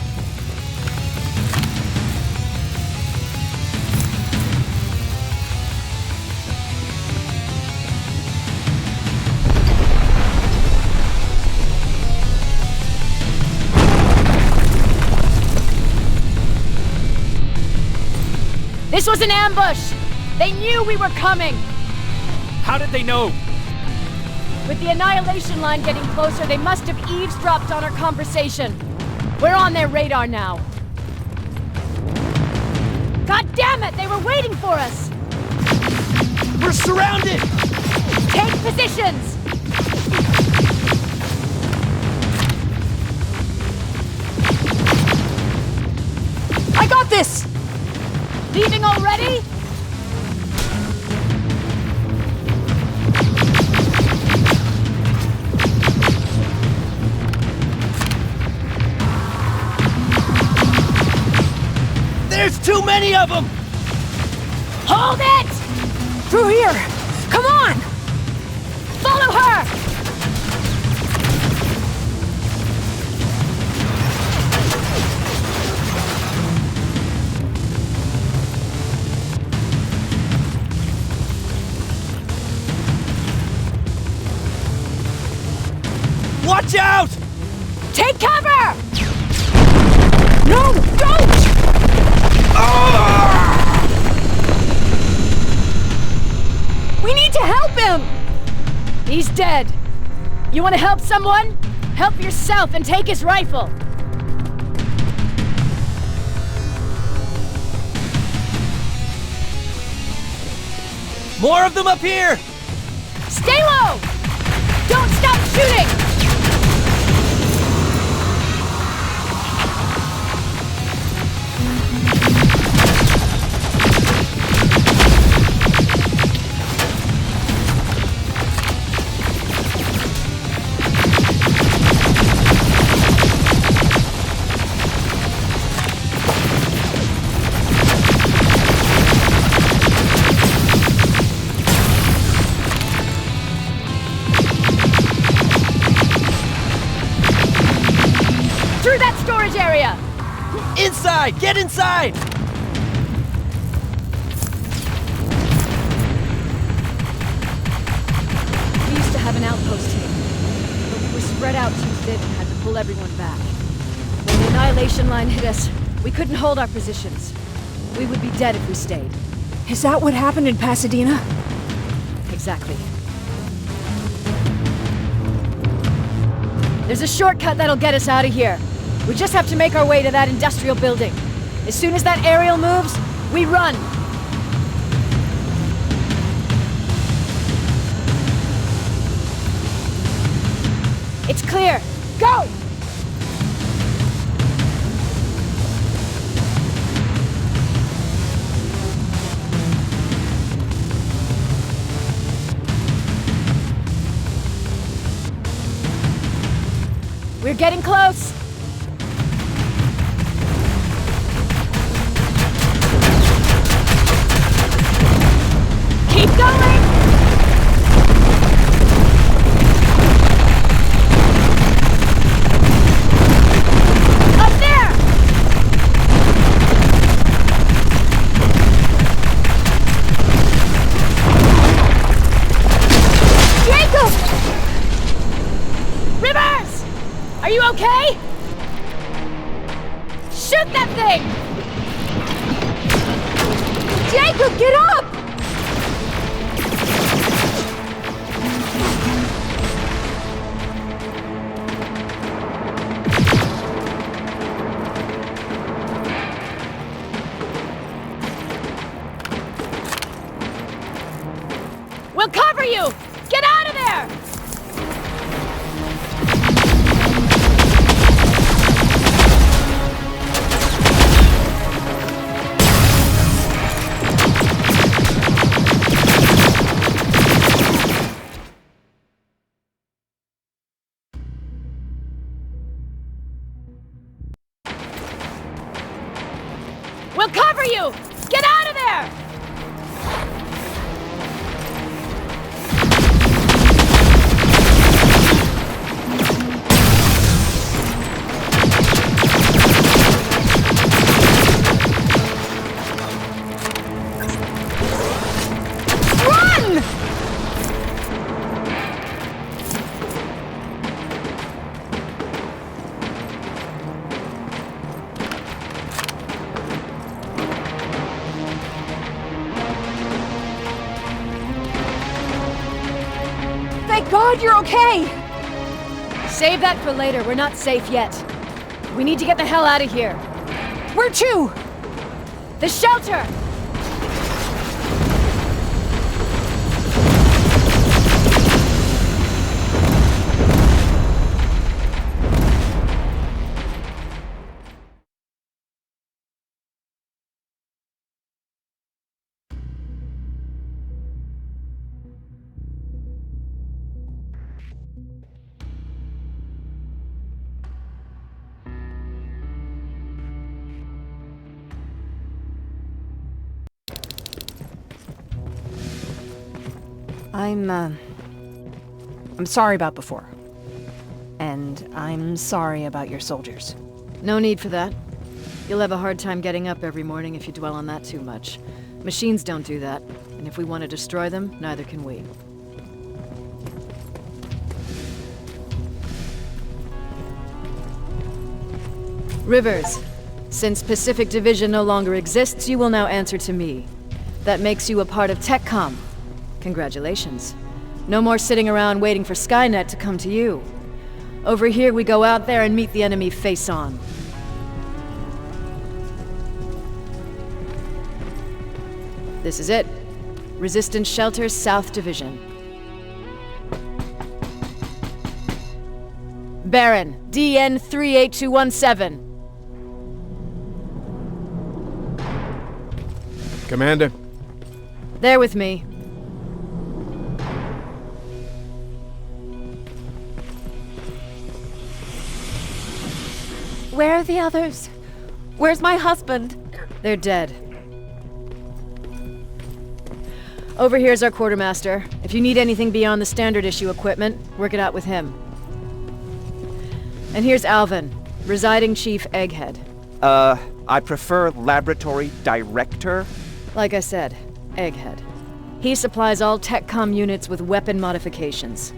This was an ambush! They knew we were coming! How did they know? With the Annihilation line getting closer, they must have eavesdropped on our conversation. We're on their radar now. God damn it! They were waiting for us! We're surrounded! Take positions! I got this! Leaving already? There's too many of them! Hold it! Through here! Come on! Follow her! Watch out! Take cover! No, don't! We need to help him! He's dead. You want to help someone? Help yourself and take his rifle. More of them up here! Stay low! Don't stop shooting! area! Inside! Get inside! We used to have an outpost here, but we were spread out too thin and had to pull everyone back. When the annihilation line hit us, we couldn't hold our positions. We would be dead if we stayed. Is that what happened in Pasadena? Exactly. There's a shortcut that'll get us out of here. We just have to make our way to that industrial building. As soon as that aerial moves, we run! It's clear! Go! We're getting close! Keep going! Up there! Jacob! Rivers! Are you okay? Shoot that thing! Jacob, get up! We'll cover you! Get out of there! We'll cover you! Get out of there! Run! Thank God you're okay! Save that for later. We're not safe yet. We need to get the hell out of here. Where to? The shelter! I'm sorry about before. And I'm sorry about your soldiers. No need for that. You'll have a hard time getting up every morning if you dwell on that too much. Machines don't do that, and if we want to destroy them, neither can we. Rivers, since Pacific Division no longer exists, you will now answer to me. That makes you a part of TechCom. Congratulations. No more sitting around waiting for Skynet to come to you. Over here, we go out there and meet the enemy face on. This is it. Resistance Shelter, South Division. Baron, DN 38217. Commander, They're with me. Where are the others? Where's my husband? They're dead. Over here's our quartermaster. If you need anything beyond the standard issue equipment, work it out with him. And here's Alvin. Residing Chief Egghead. I prefer Laboratory Director. Like I said, Egghead. He supplies all TechCom units with weapon modifications.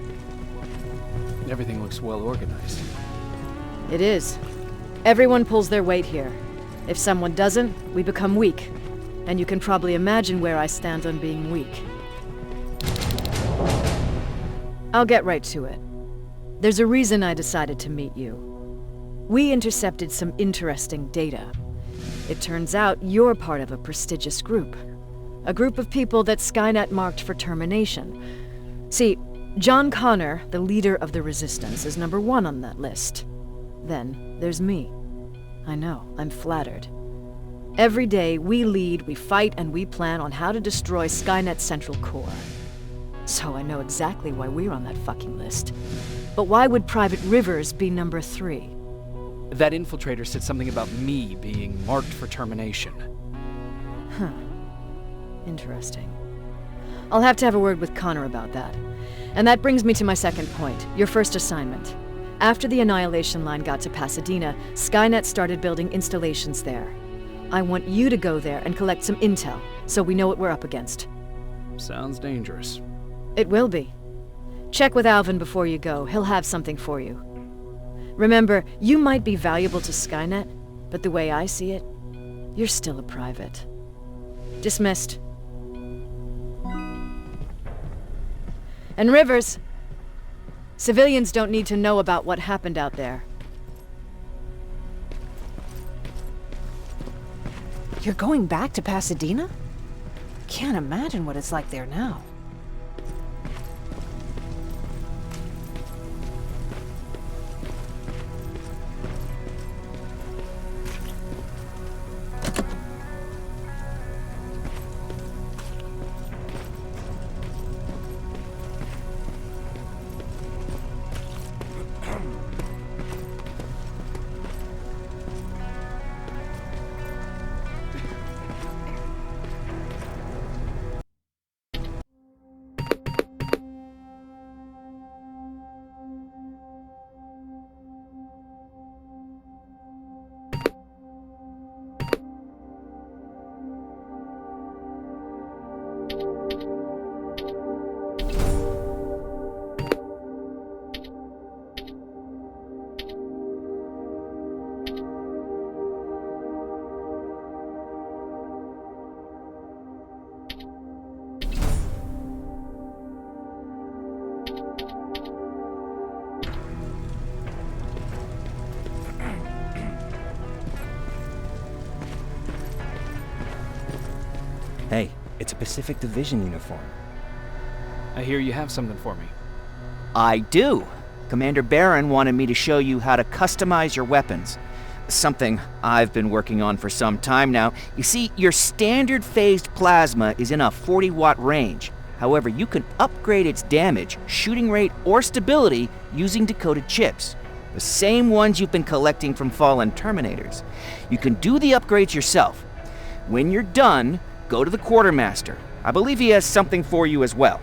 Everything looks well organized. It is. Everyone pulls their weight here. If someone doesn't, we become weak. And you can probably imagine where I stand on being weak. I'll get right to it. There's a reason I decided to meet you. We intercepted some interesting data. It turns out you're part of a prestigious group. A group of people that Skynet marked for termination. See, John Connor, the leader of the Resistance, is number 1 on that list. Then there's me. I know, I'm flattered. Every day, we lead, we fight, and we plan on how to destroy Skynet's central core. So I know exactly why we're on that fucking list. But why would Private Rivers be number 3? That infiltrator said something about me being marked for termination. Huh. Interesting. I'll have to have a word with Connor about that. And that brings me to my second point, your first assignment. After the Annihilation Line got to Pasadena, Skynet started building installations there. I want you to go there and collect some intel, so we know what we're up against. Sounds dangerous. It will be. Check with Alvin before you go. He'll have something for you. Remember, you might be valuable to Skynet, but the way I see it, you're still a private. Dismissed. And Rivers, civilians don't need to know about what happened out there. You're going back to Pasadena? Can't imagine what it's like there now. Hey, it's a Pacific Division uniform. I hear you have something for me. I do. Commander Barron wanted me to show you how to customize your weapons. Something I've been working on for some time now. You see, your standard phased plasma is in a 40-watt range. However, you can upgrade its damage, shooting rate, or stability using decoded chips. The same ones you've been collecting from fallen Terminators. You can do the upgrades yourself. When you're done, go to the Quartermaster. I believe he has something for you as well.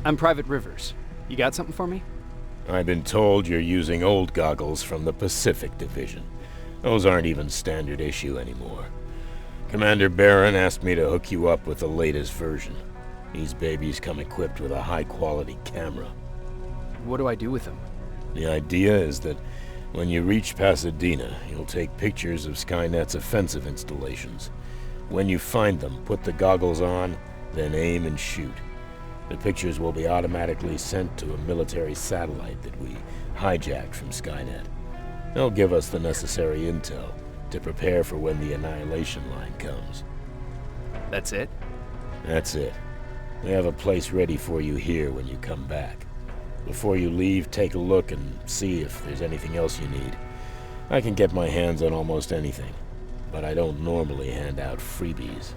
I'm Private Rivers. You got something for me? I've been told you're using old goggles from the Pacific Division. Those aren't even standard issue anymore. Commander Barron asked me to hook you up with the latest version. These babies come equipped with a high-quality camera. What do I do with them? The idea is that when you reach Pasadena, you'll take pictures of Skynet's offensive installations. When you find them, put the goggles on, then aim and shoot. The pictures will be automatically sent to a military satellite that we hijacked from Skynet. They'll give us the necessary intel to prepare for when the annihilation line comes. That's it? That's it. We have a place ready for you here when you come back. Before you leave, take a look and see if there's anything else you need. I can get my hands on almost anything, but I don't normally hand out freebies.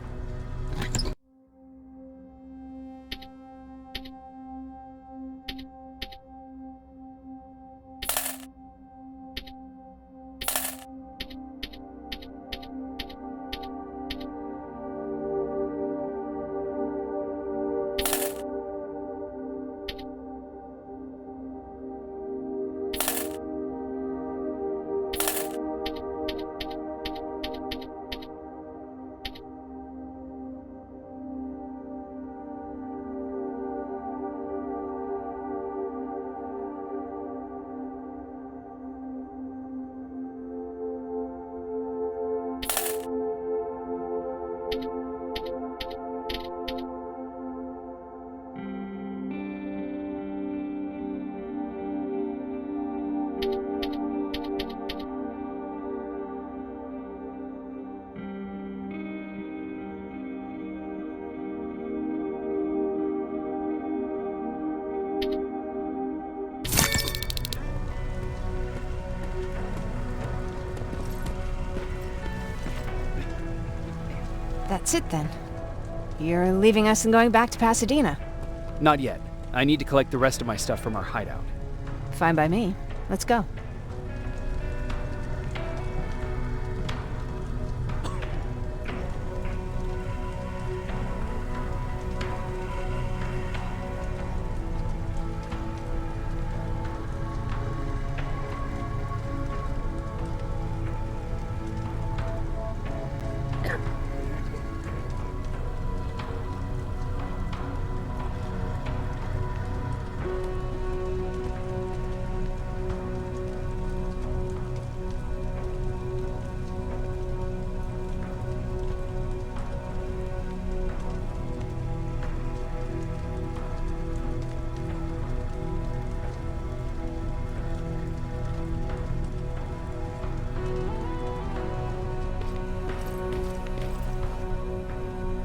That's it then. You're leaving us and going back to Pasadena. Not yet. I need to collect the rest of my stuff from our hideout. Fine by me. Let's go.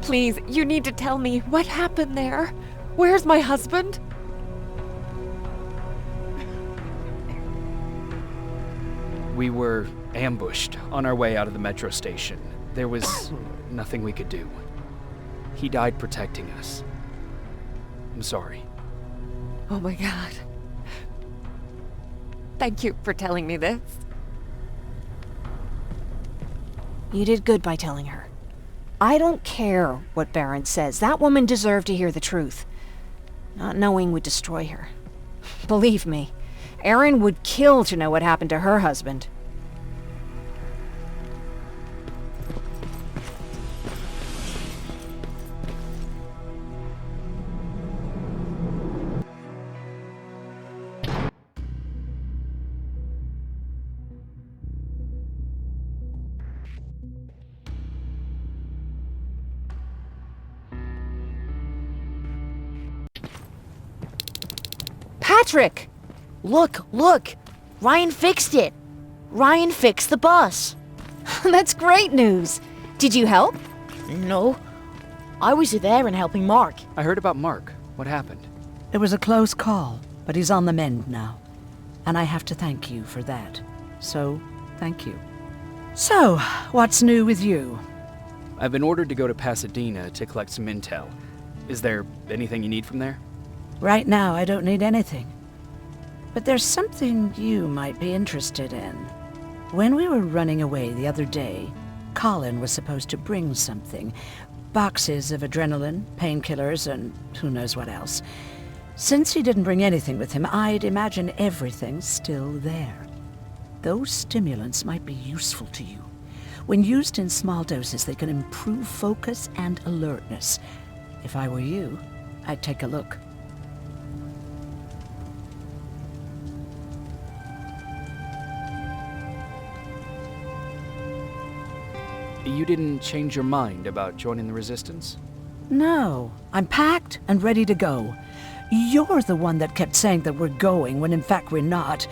Please, you need to tell me what happened there. Where's my husband? We were ambushed on our way out of the metro station. There was nothing we could do. He died protecting us. I'm sorry. Oh my God. Thank you for telling me this. You did good by telling her. I don't care what Barron says. That woman deserved to hear the truth. Not knowing would destroy her. Believe me, Erin would kill to know what happened to her husband. Patrick! Look! Ryan fixed it! Ryan fixed the bus! That's great news! Did you help? No. I was there and helping Mark. I heard about Mark. What happened? It was a close call, but he's on the mend now. And I have to thank you for that. So, thank you. So, what's new with you? I've been ordered to go to Pasadena to collect some intel. Is there anything you need from there? Right now, I don't need anything. But there's something you might be interested in. When we were running away the other day, Colin was supposed to bring something. Boxes of adrenaline, painkillers, and who knows what else. Since he didn't bring anything with him, I'd imagine everything's still there. Those stimulants might be useful to you. When used in small doses, they can improve focus and alertness. If I were you, I'd take a look. You didn't change your mind about joining the Resistance? No, I'm packed and ready to go. You're the one that kept saying that we're going when in fact we're not.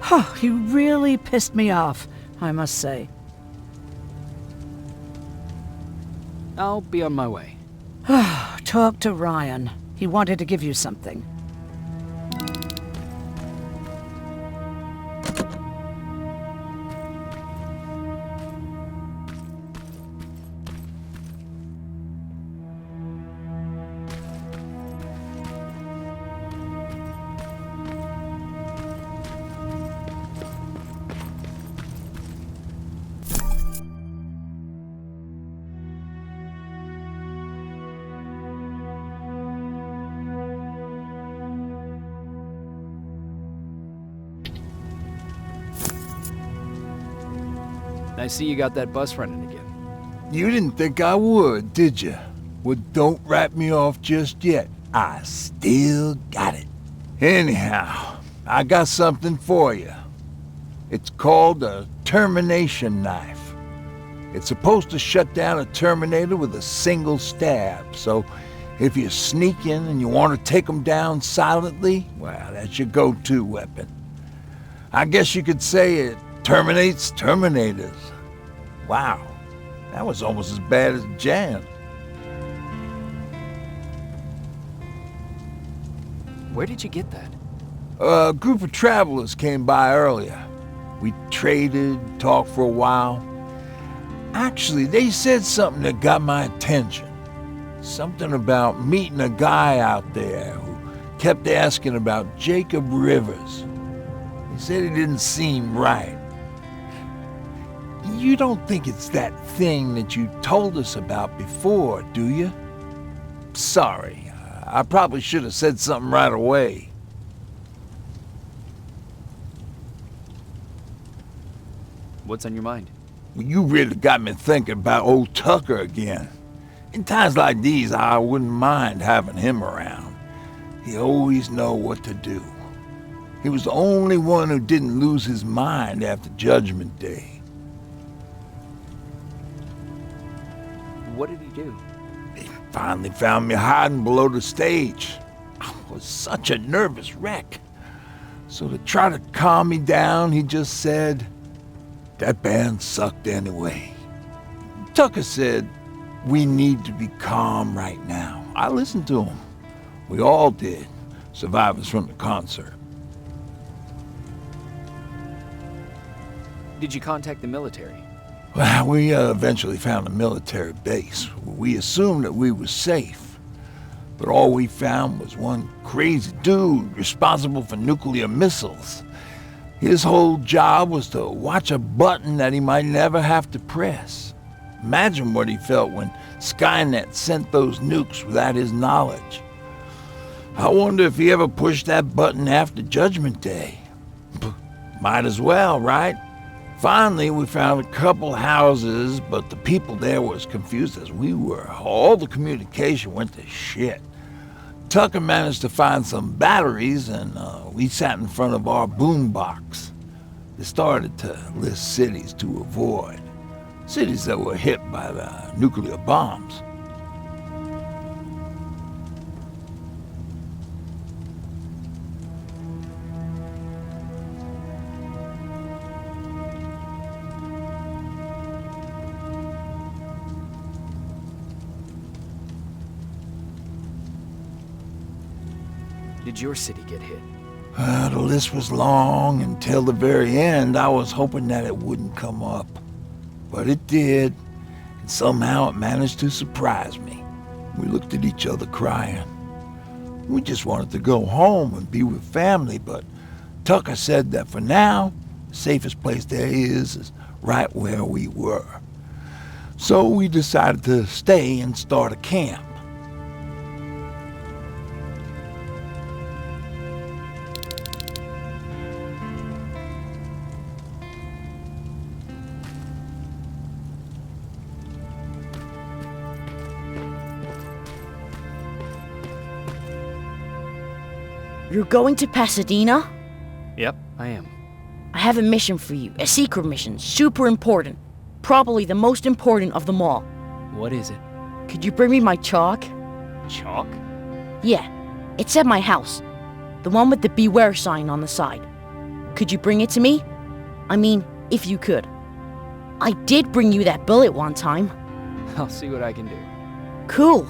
Oh, you really pissed me off, I must say. I'll be on my way. Talk to Ryan. He wanted to give you something. I see you got that bus running again. You didn't think I would, did you? Well, don't wrap me off just yet. I still got it. Anyhow, I got something for you. It's called a termination knife. It's supposed to shut down a Terminator with a single stab, so if you sneak in and you want to take them down silently, well, that's your go-to weapon. I guess you could say it terminates Terminators. Wow, that was almost as bad as Jan. Where did you get that? A group of travelers came by earlier. We traded, talked for a while. Actually, they said something that got my attention. Something about meeting a guy out there who kept asking about Jacob Rivers. He said he didn't seem right. You don't think it's that thing that you told us about before, do you? Sorry, I probably should have said something right away. What's on your mind? You really got me thinking about old Tucker again. In times like these, I wouldn't mind having him around. He always know what to do. He was the only one who didn't lose his mind after Judgment Day. What did he do? He finally found me hiding below the stage. I was such a nervous wreck. So to try to calm me down, he just said, "That band sucked anyway." Tucker said, "We need to be calm right now." I listened to him. We all did, survivors from the concert. Did you contact the military? Well, we eventually found a military base. We assumed that we were safe. But all we found was one crazy dude responsible for nuclear missiles. His whole job was to watch a button that he might never have to press. Imagine what he felt when Skynet sent those nukes without his knowledge. I wonder if he ever pushed that button after Judgment Day. Might as well, right? Finally, we found a couple houses, but the people there were as confused as we were. All the communication went to shit. Tucker managed to find some batteries, and we sat in front of our boombox. They started to list cities to avoid. Cities that were hit by the nuclear bombs. Did your city get hit? The list was long. Until the very end, I was hoping that it wouldn't come up. But it did, and somehow it managed to surprise me. We looked at each other crying. We just wanted to go home and be with family, but Tucker said that for now, the safest place there is right where we were. So we decided to stay and start a camp. You're going to Pasadena? Yep, I am. I have a mission for you. A secret mission. Super important. Probably the most important of them all. What is it? Could you bring me my chalk? Chalk? Yeah. It's at my house. The one with the beware sign on the side. Could you bring it to me? I mean, if you could. I did bring you that bullet one time. I'll see what I can do. Cool.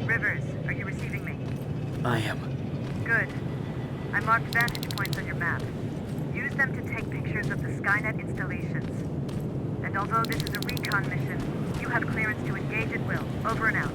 Rivers, are you receiving me? I am. Good. I marked vantage points on your map. Use them to take pictures of the Skynet installations. And although this is a recon mission, you have clearance to engage at will. Over and out.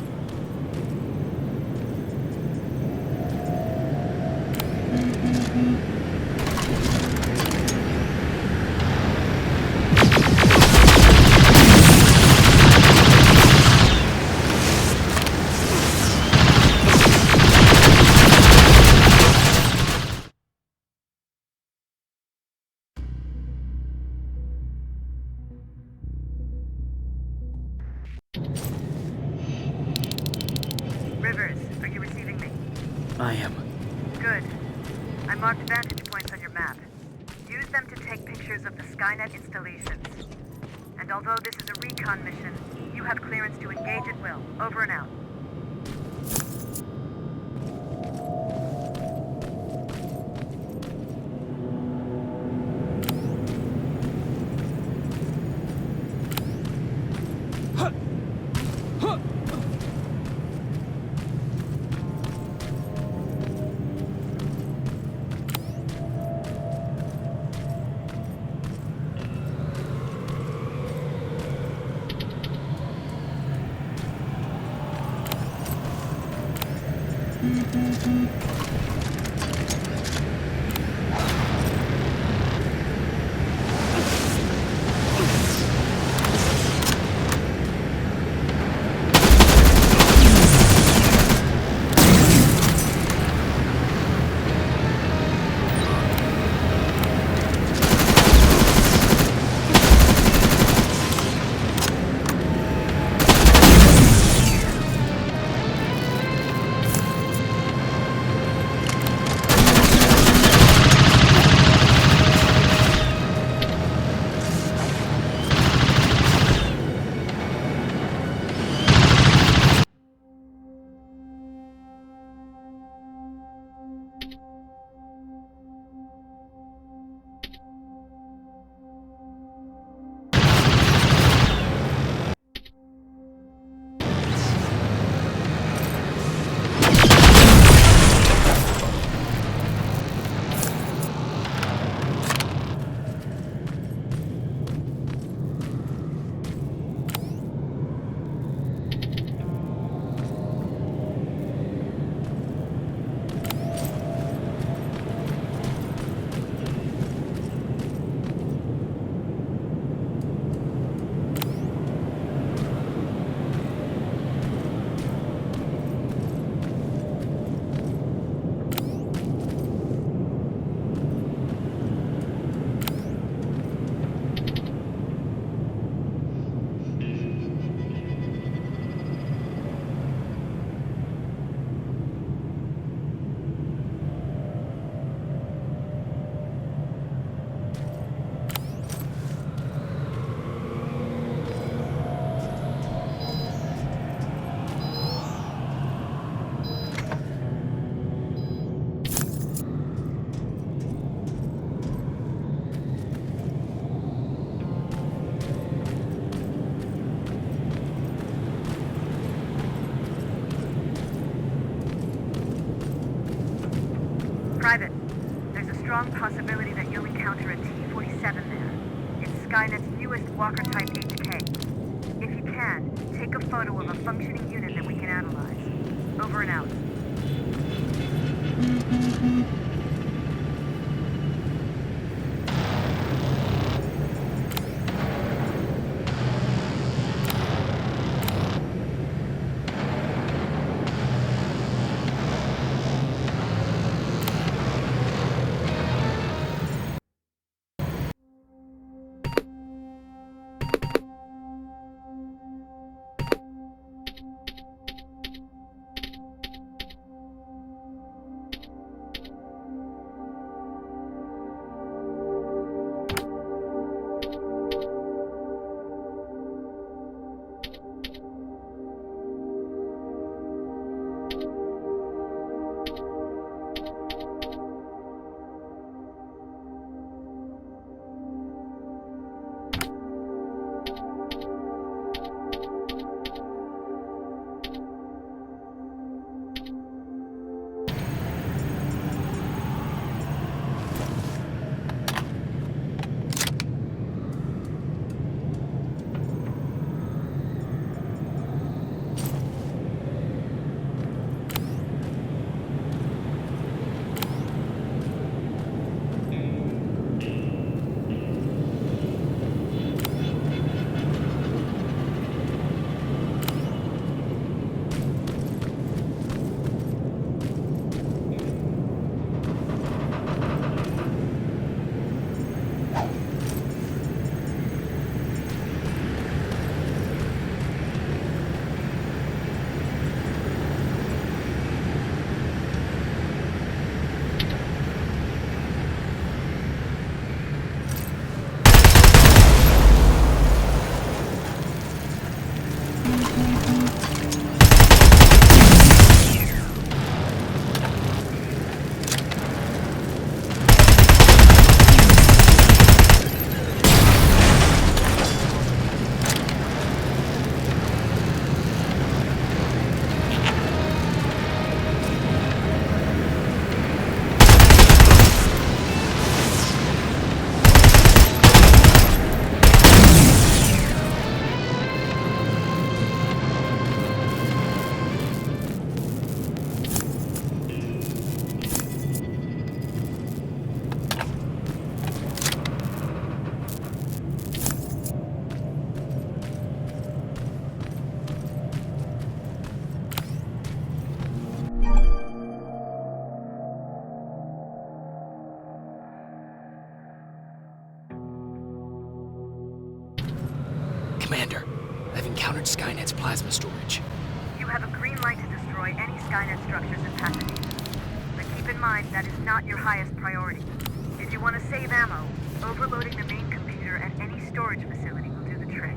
Rivers, are you receiving me? I am. Good. I marked vantage points on your map. Use them to take pictures of the Skynet installations. And although this is a recon mission, you have clearance to engage at will. Over and out. Private, there's a strong possibility that you'll encounter a T-47 there. It's Skynet's newest Walker-type HK. If you can, take a photo of a functioning unit that we can analyze. Over and out. Commander, I've encountered Skynet's plasma storage. You have a green light to destroy any Skynet structures in Pasadena. But keep in mind that is not your highest priority. If you want to save ammo, overloading the main computer at any storage facility will do the trick.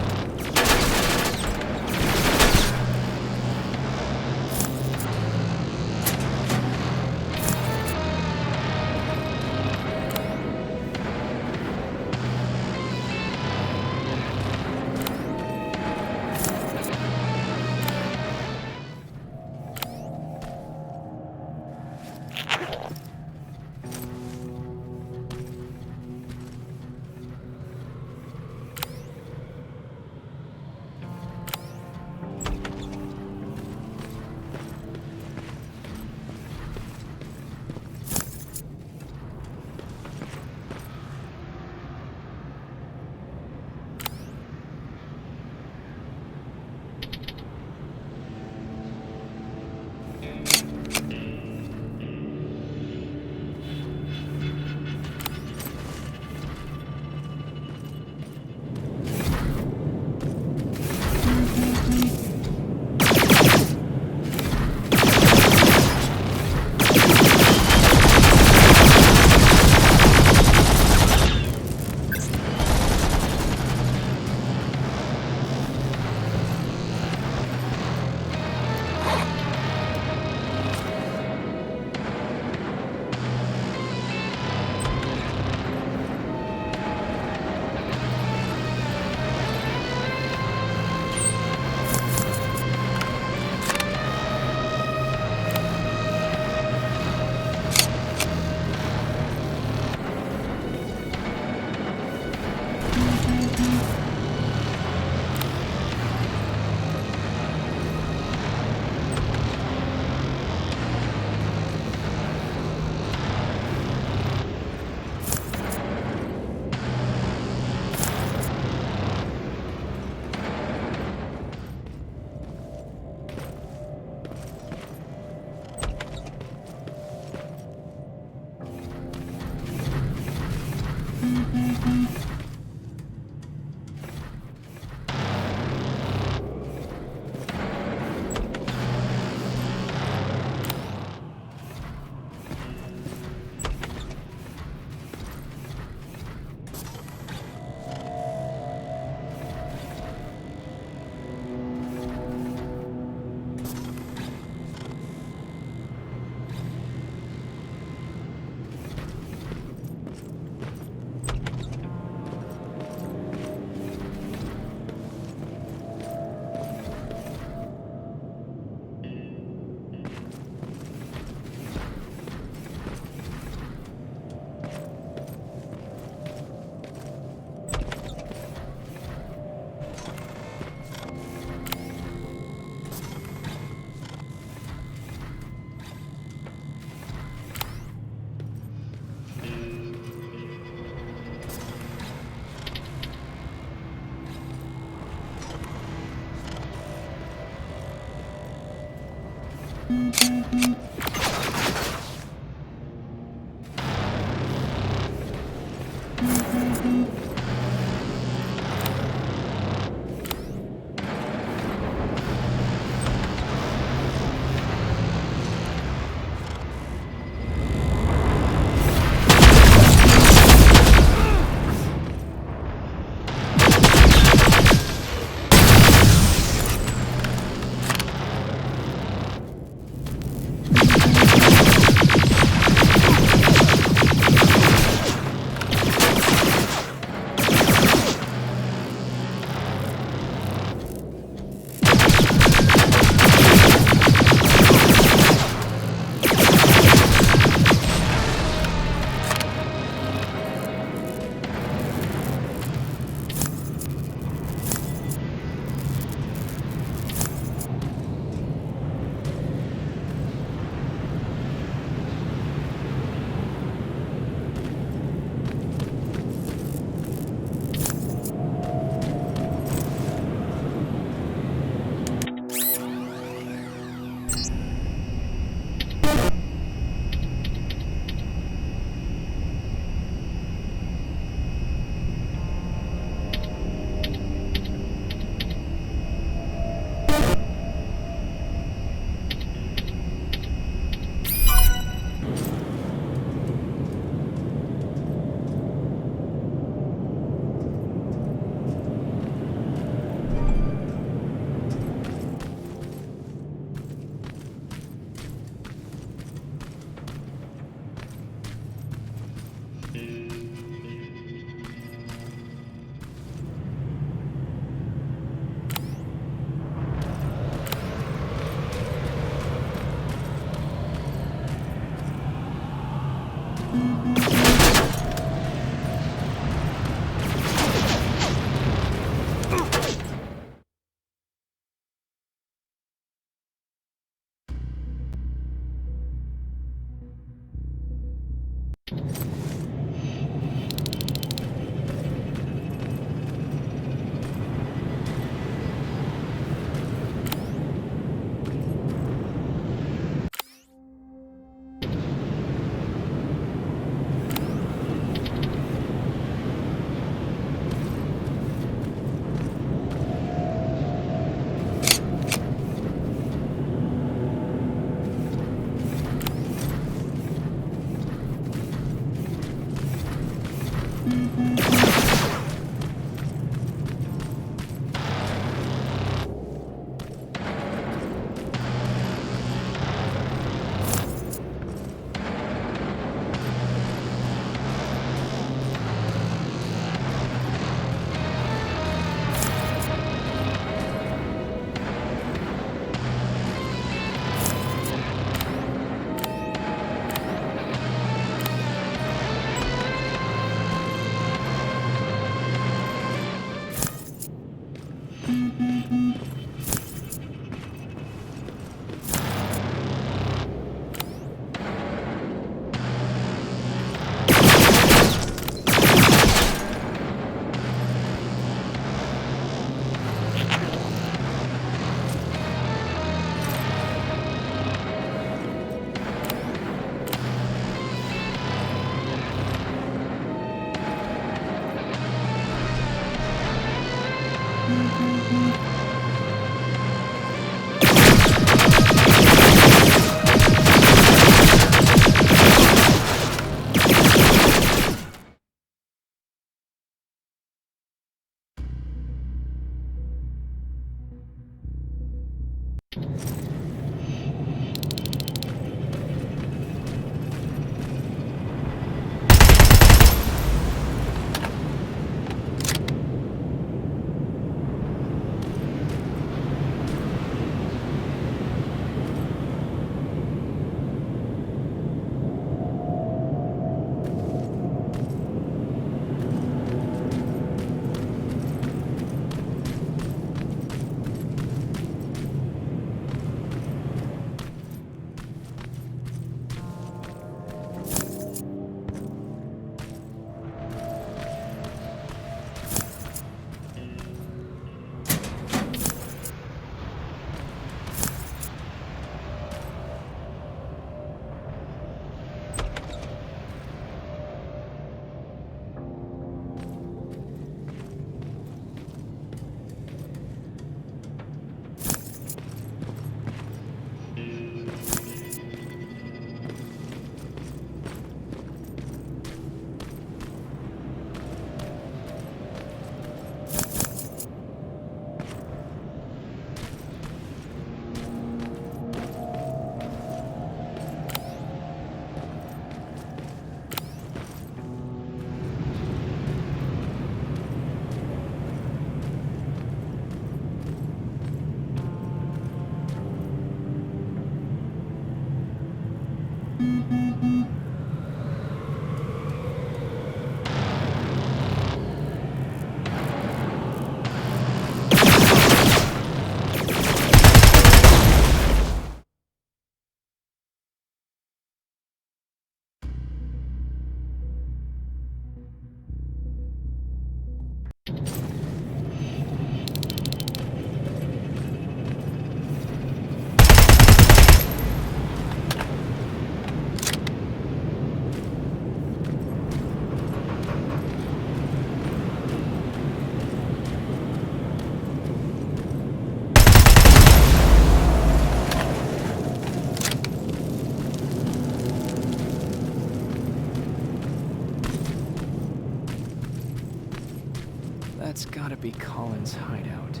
Could be Colin's hideout.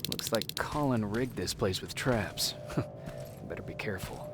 Looks like Colin rigged this place with traps. Better be careful.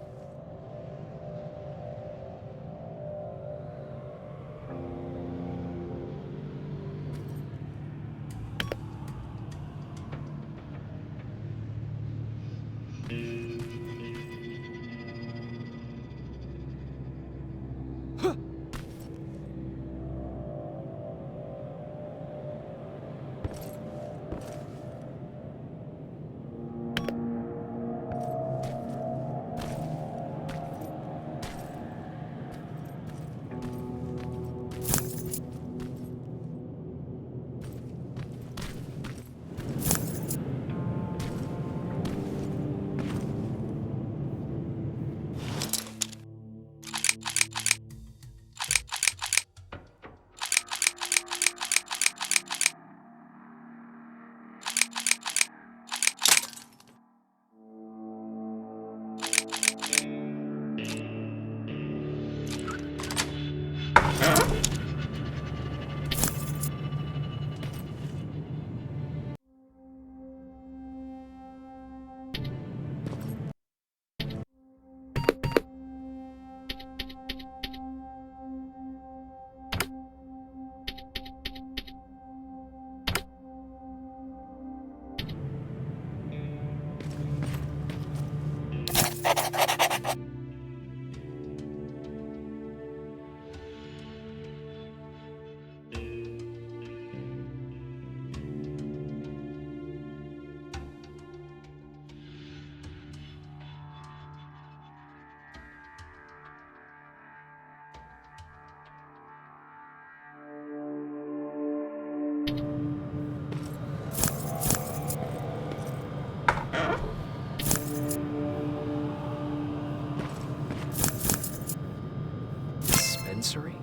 Dispensary?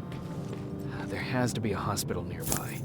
There has to be a hospital nearby.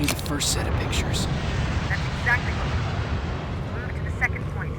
you the first set of pictures. That's exactly what we need. Move to the second point.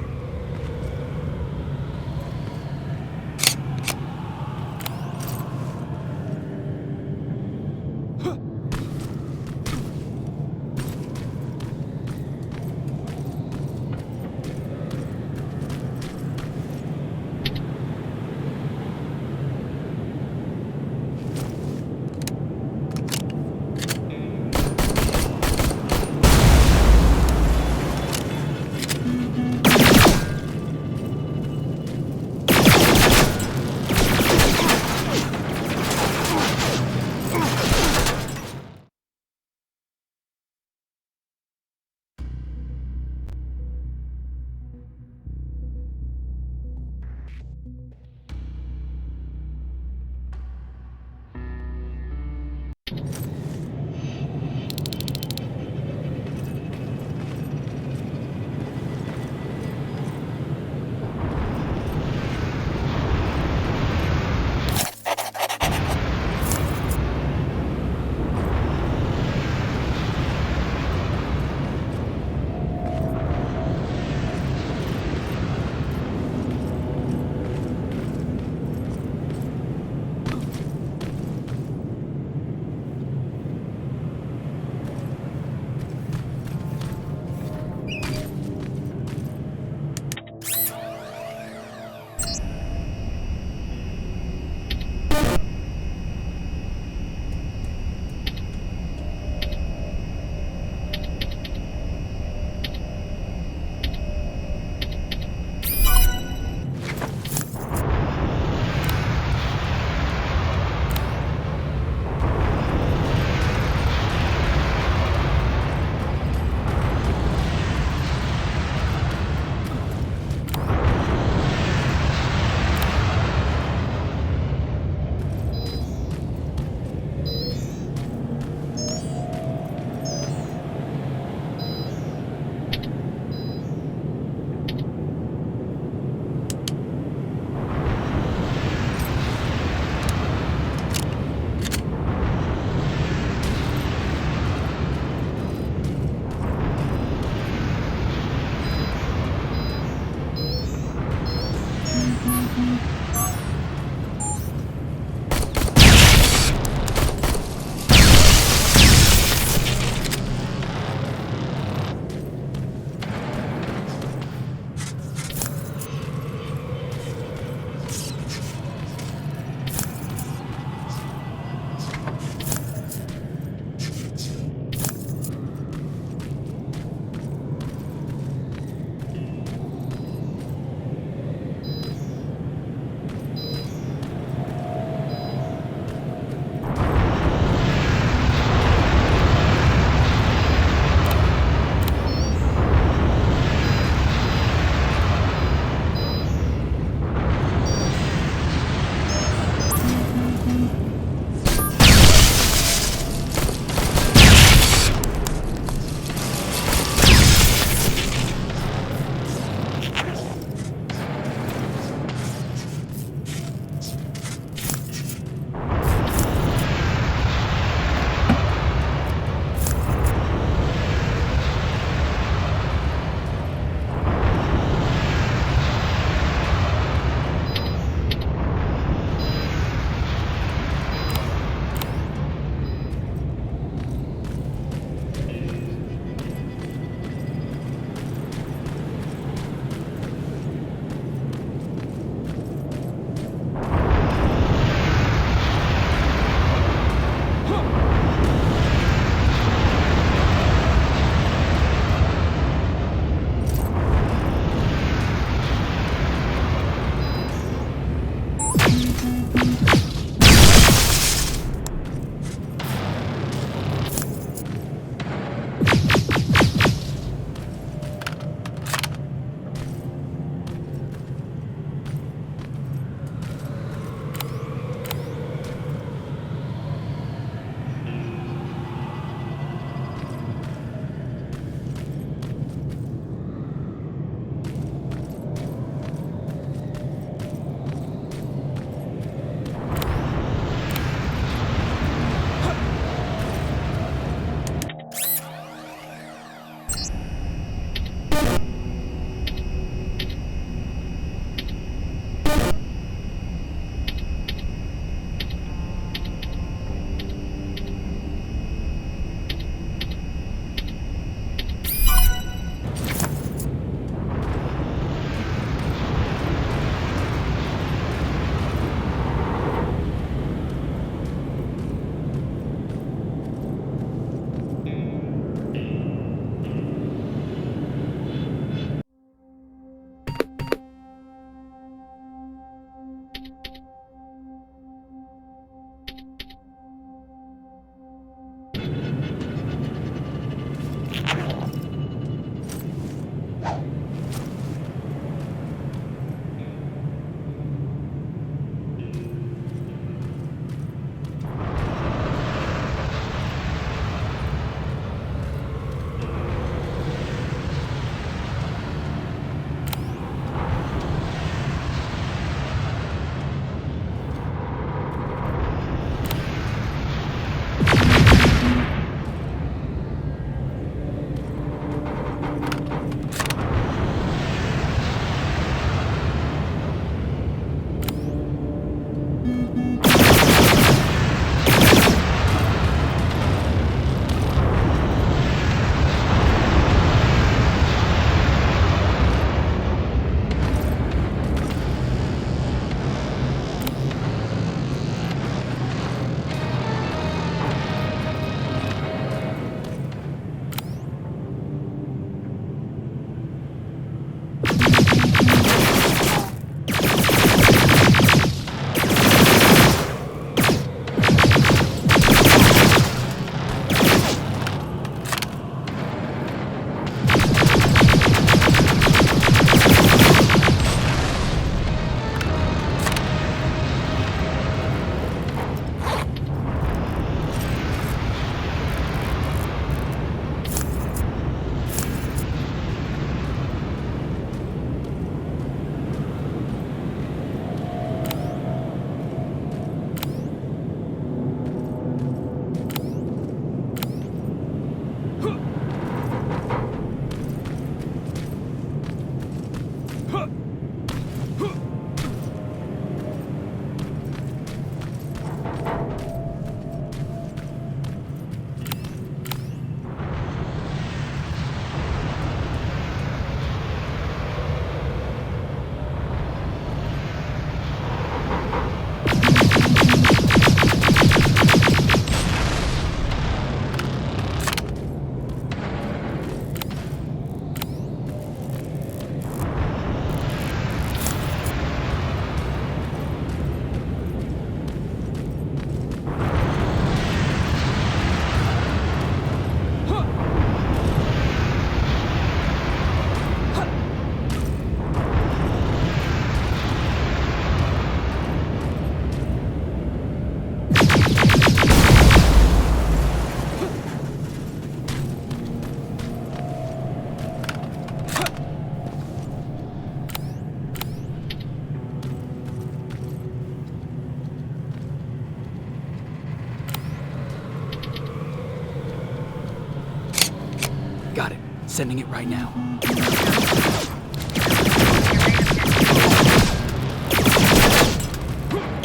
Sending it right now.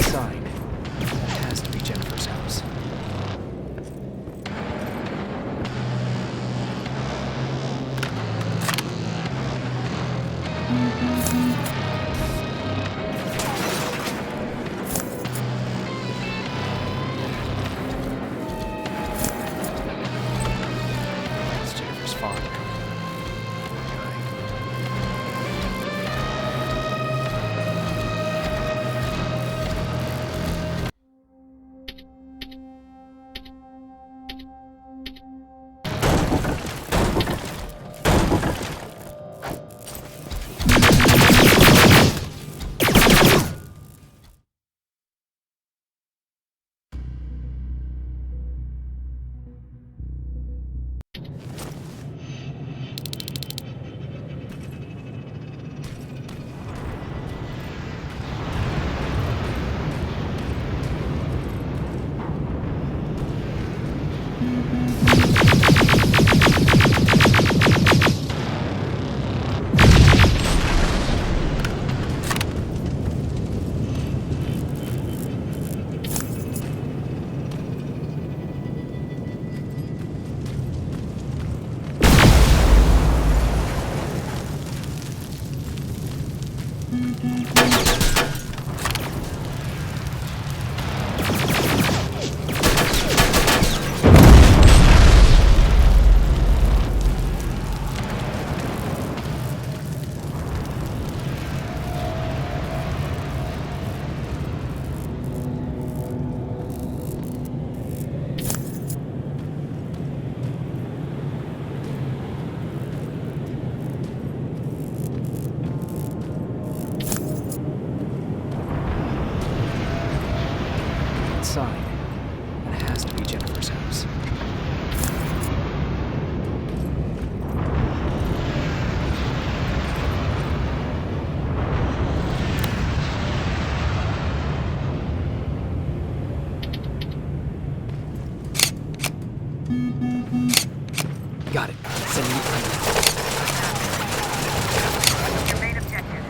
Sign. It has to be Jennifer's house. It's Jennifer's father. Sign. It has to be Jennifer's house. Got it. Sending it right now. Your main objective.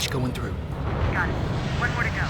Going through. Got it. One more to go.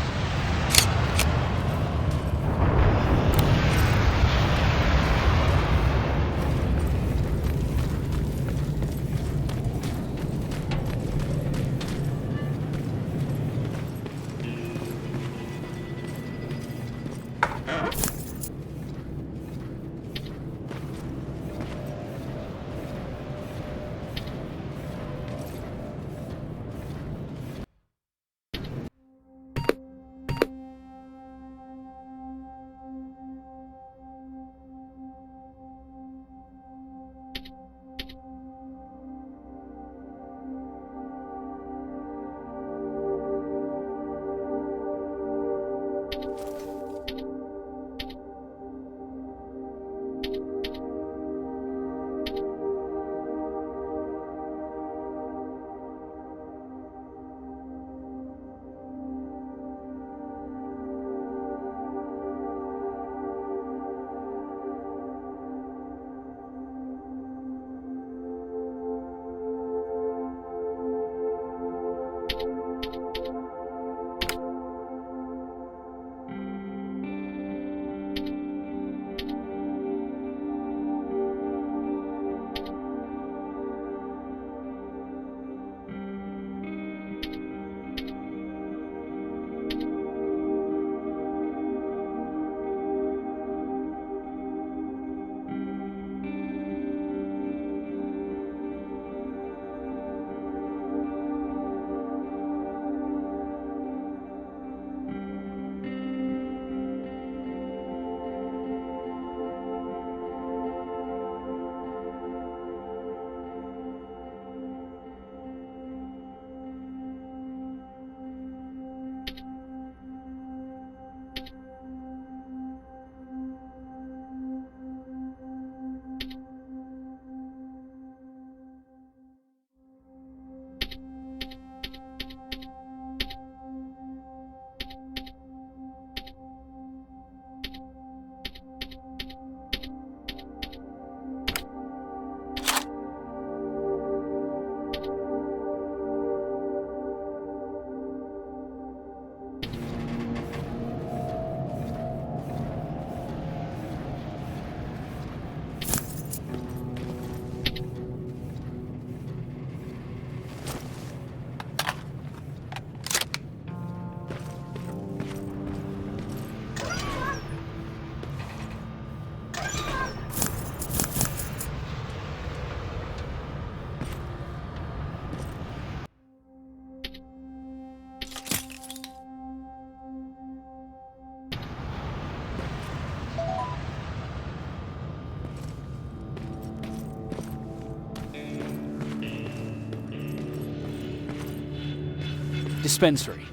Dispensary.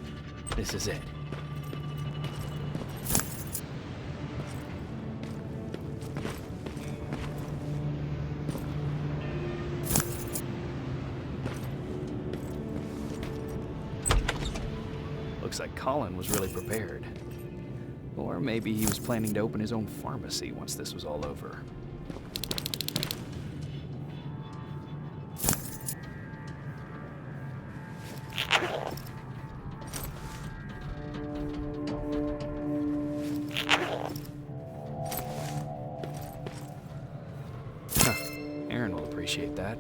This is it. Looks like Colin was really prepared. Or maybe he was planning to open his own pharmacy once this was all over. Aaron will appreciate that.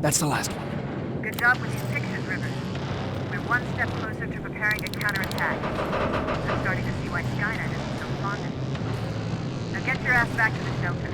That's the last one. Good job with these pictures, Rivers. We're one step closer to preparing a counterattack. I'm starting to see why Skynet isn't so fond of you. Now get your ass back to the shelter.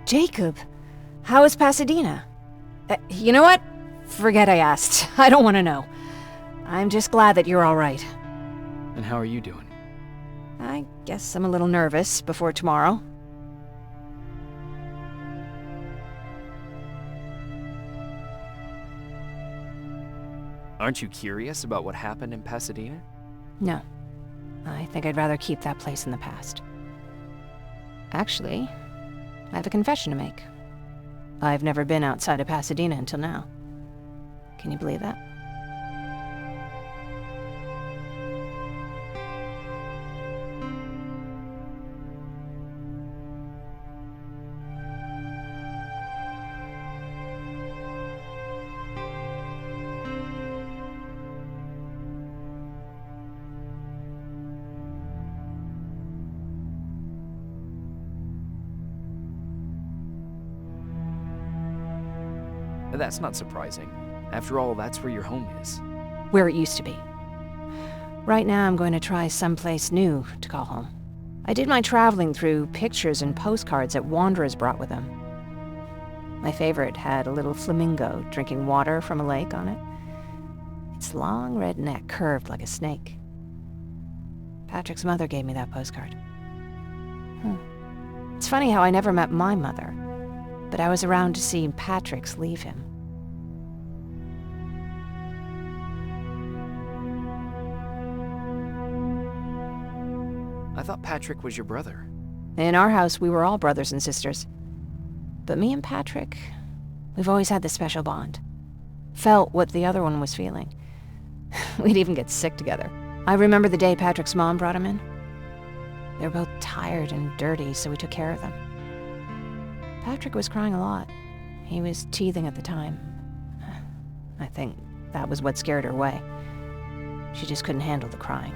Jacob, how is Pasadena? You know what? Forget I asked. I don't want to know. I'm just glad that you're all right. And how are you doing? I guess I'm a little nervous before tomorrow. Aren't you curious about what happened in Pasadena? No. I think I'd rather keep that place in the past. Actually, I have a confession to make. I've never been outside of Pasadena until now. Can you believe that? That's not surprising. After all, that's where your home is. Where it used to be. Right now, I'm going to try someplace new to call home. I did my traveling through pictures and postcards that wanderers brought with them. My favorite had a little flamingo drinking water from a lake on it. Its long red neck curved like a snake. Patrick's mother gave me that postcard. It's funny how I never met my mother, but I was around to see Patrick's leave him. I thought Patrick was your brother. In our house, we were all brothers and sisters. But me and Patrick, we've always had this special bond. Felt what the other one was feeling. We'd even get sick together. I remember the day Patrick's mom brought him in. They were both tired and dirty, so we took care of them. Patrick was crying a lot. He was teething at the time. I think that was what scared her away. She just couldn't handle the crying.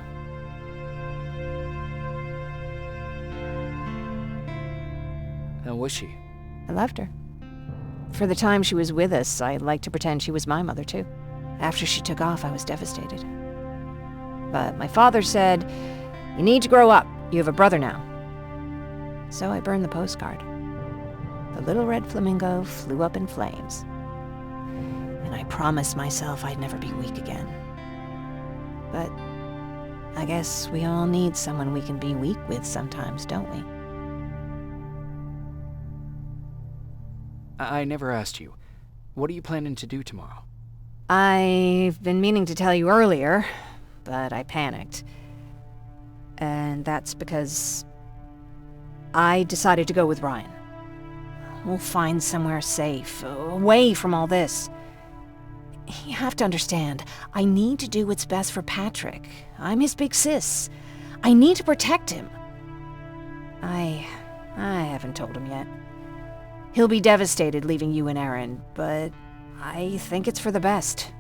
How was she? I loved her. For the time she was with us, I liked to pretend she was my mother, too. After she took off, I was devastated. But my father said, "You need to grow up. You have a brother now." So I burned the postcard. The little red flamingo flew up in flames. And I promised myself I'd never be weak again. But I guess we all need someone we can be weak with sometimes, don't we? I never asked you. What are you planning to do tomorrow? I've been meaning to tell you earlier, but I panicked. And that's because I decided to go with Ryan. We'll find somewhere safe, away from all this. You have to understand, I need to do what's best for Patrick. I'm his big sis. I need to protect him. I haven't told him yet. He'll be devastated leaving you and Aaron, but I think it's for the best.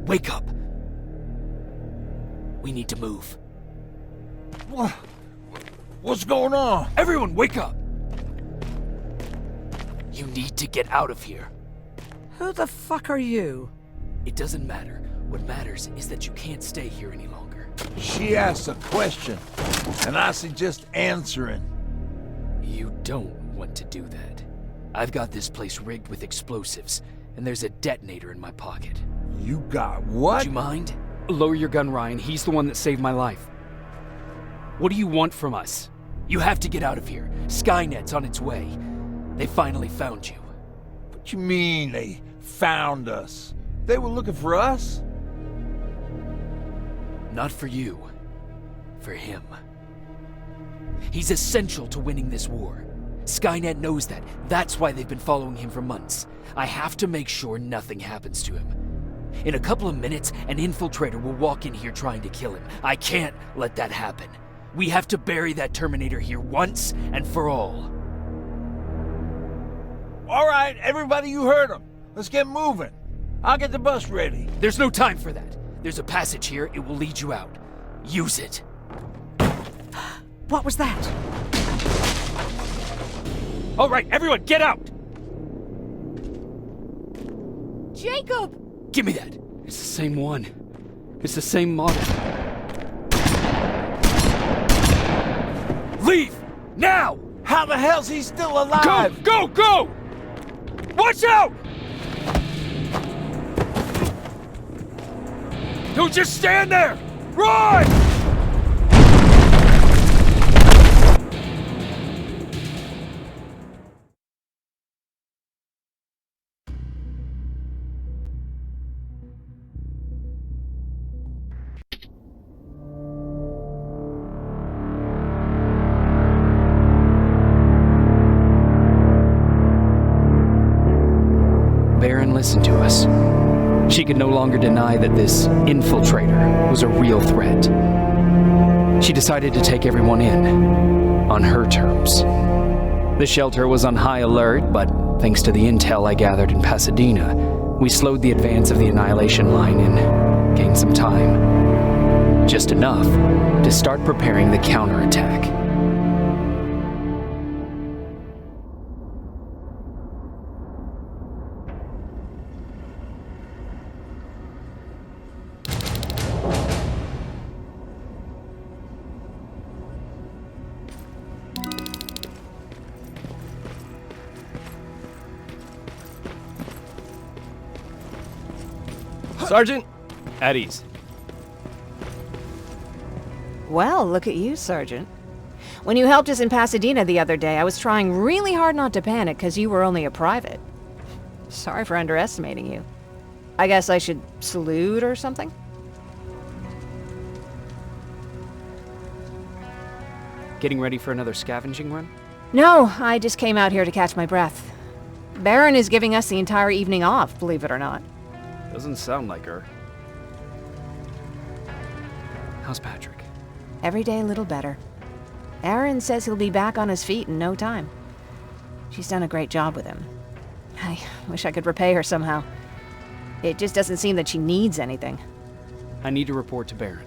Wake up! We need to move. What's going on? Everyone, wake up! You need to get out of here. Who the fuck are you? It doesn't matter. What matters is that you can't stay here any longer. She asked a question, and I suggest answering. You don't want to do that. I've got this place rigged with explosives, and there's a detonator in my pocket. You got what? Would you mind? Lower your gun, Ryan. He's the one that saved my life. What do you want from us? You have to get out of here. Skynet's on its way. They finally found you. What you mean they found us? They were looking for us? Not for you. For him. He's essential to winning this war. Skynet knows that. That's why they've been following him for months. I have to make sure nothing happens to him. In a couple of minutes, an infiltrator will walk in here trying to kill him. I can't let that happen. We have to bury that Terminator here once and for all. All right, everybody, you heard him. Let's get moving. I'll get the bus ready. There's no time for that. There's a passage here. It will lead you out. Use it. What was that? All right, everyone, get out! Jacob! Give me that. It's the same one. It's the same model. Leave! Now! How the hell's he still alive? Go! Go! Watch out! Don't just stand there! Run! Baron listened to us. She could no longer deny that this infiltrator was a real threat. She decided to take everyone in, on her terms. The shelter was on high alert, but thanks to the intel I gathered in Pasadena, we slowed the advance of the Annihilation Line and gained some time. Just enough to start preparing the counterattack. Sergeant? At ease. Well, look at you, Sergeant. When you helped us in Pasadena the other day, I was trying really hard not to panic because you were only a private. Sorry for underestimating you. I guess I should salute or something? Getting ready for another scavenging run? No, I just came out here to catch my breath. Baron is giving us the entire evening off, believe it or not. Doesn't sound like her. How's Patrick? Every day a little better. Aaron says he'll be back on his feet in no time. She's done a great job with him. I wish I could repay her somehow. It just doesn't seem that she needs anything. I need to report to Baron.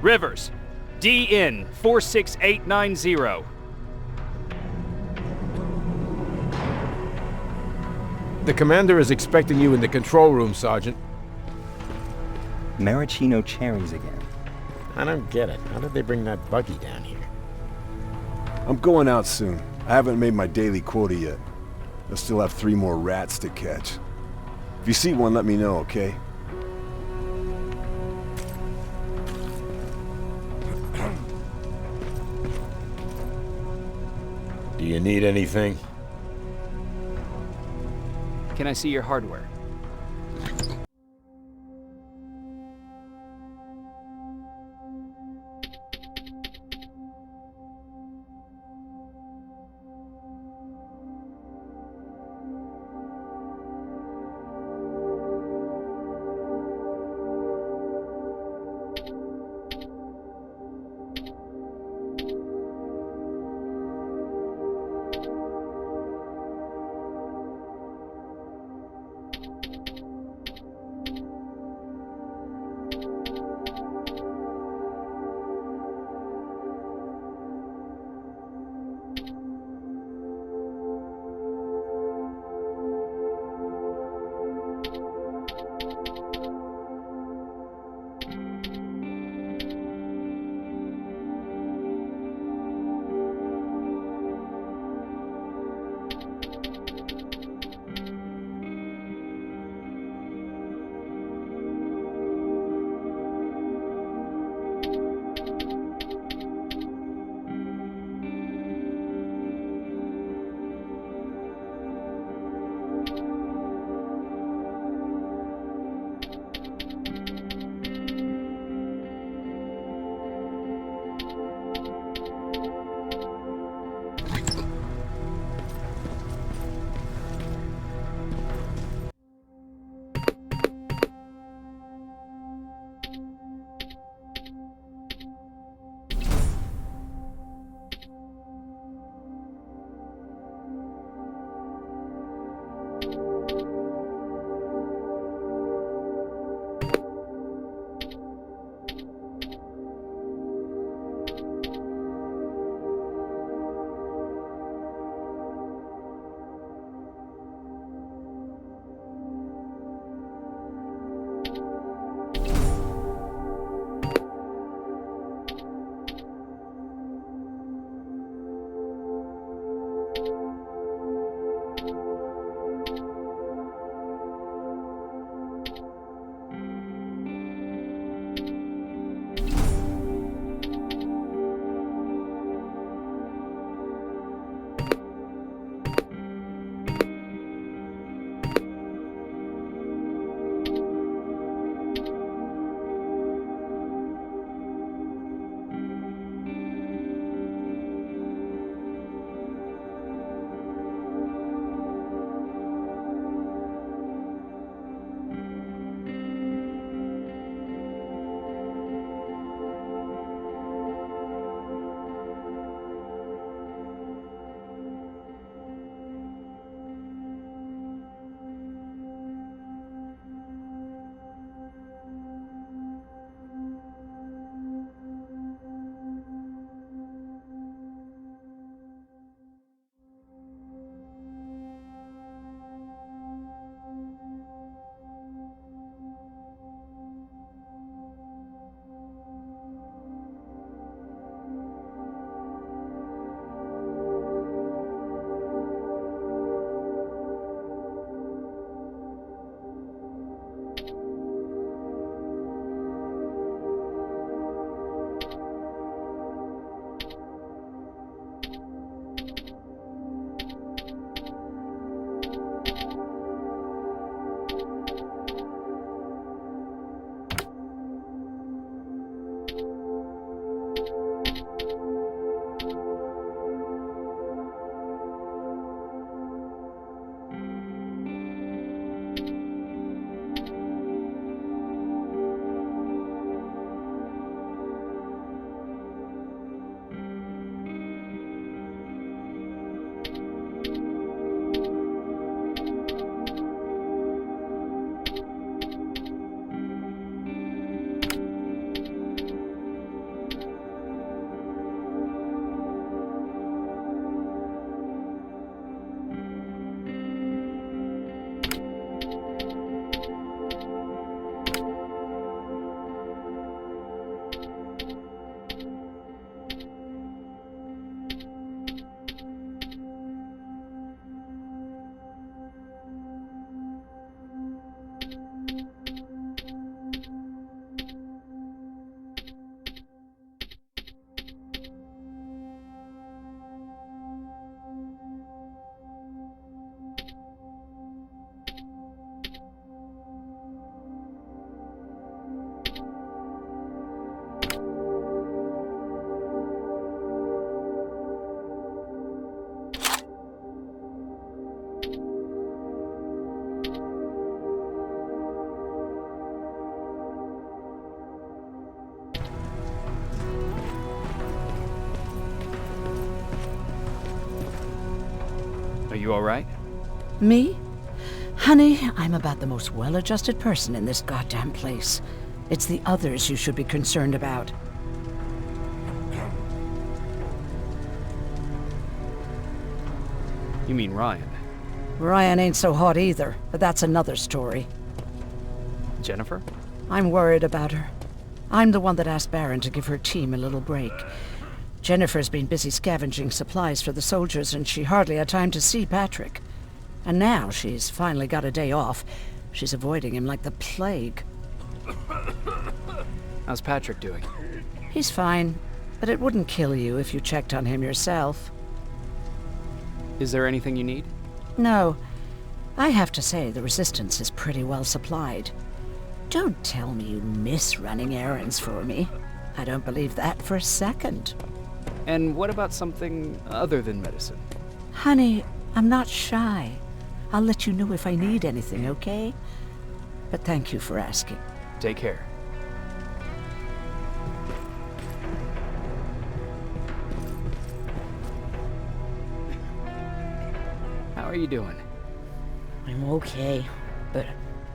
Rivers, DN 46890. The commander is expecting you in the control room, Sergeant. Maraschino cherries again. I don't get it. How did they bring that buggy down here? I'm going out soon. I haven't made my daily quota yet. I still have 3 more rats to catch. If you see one, let me know, okay? Do you need anything? Can I see your hardware? you alright? Me? Honey, I'm about the most well-adjusted person in this goddamn place. It's the others you should be concerned about. You mean Ryan? Ryan ain't so hot either, but that's another story. Jennifer? I'm worried about her. I'm the one that asked Baron to give her team a little break. Jennifer's been busy scavenging supplies for the soldiers, and she hardly had time to see Patrick. And now she's finally got a day off. She's avoiding him like the plague. How's Patrick doing? He's fine, but it wouldn't kill you if you checked on him yourself. Is there anything you need? No. I have to say the Resistance is pretty well supplied. Don't tell me you miss running errands for me. I don't believe that for a second. And what about something other than medicine? Honey, I'm not shy. I'll let you know if I need anything, okay? But thank you for asking. Take care. How are you doing? I'm okay, but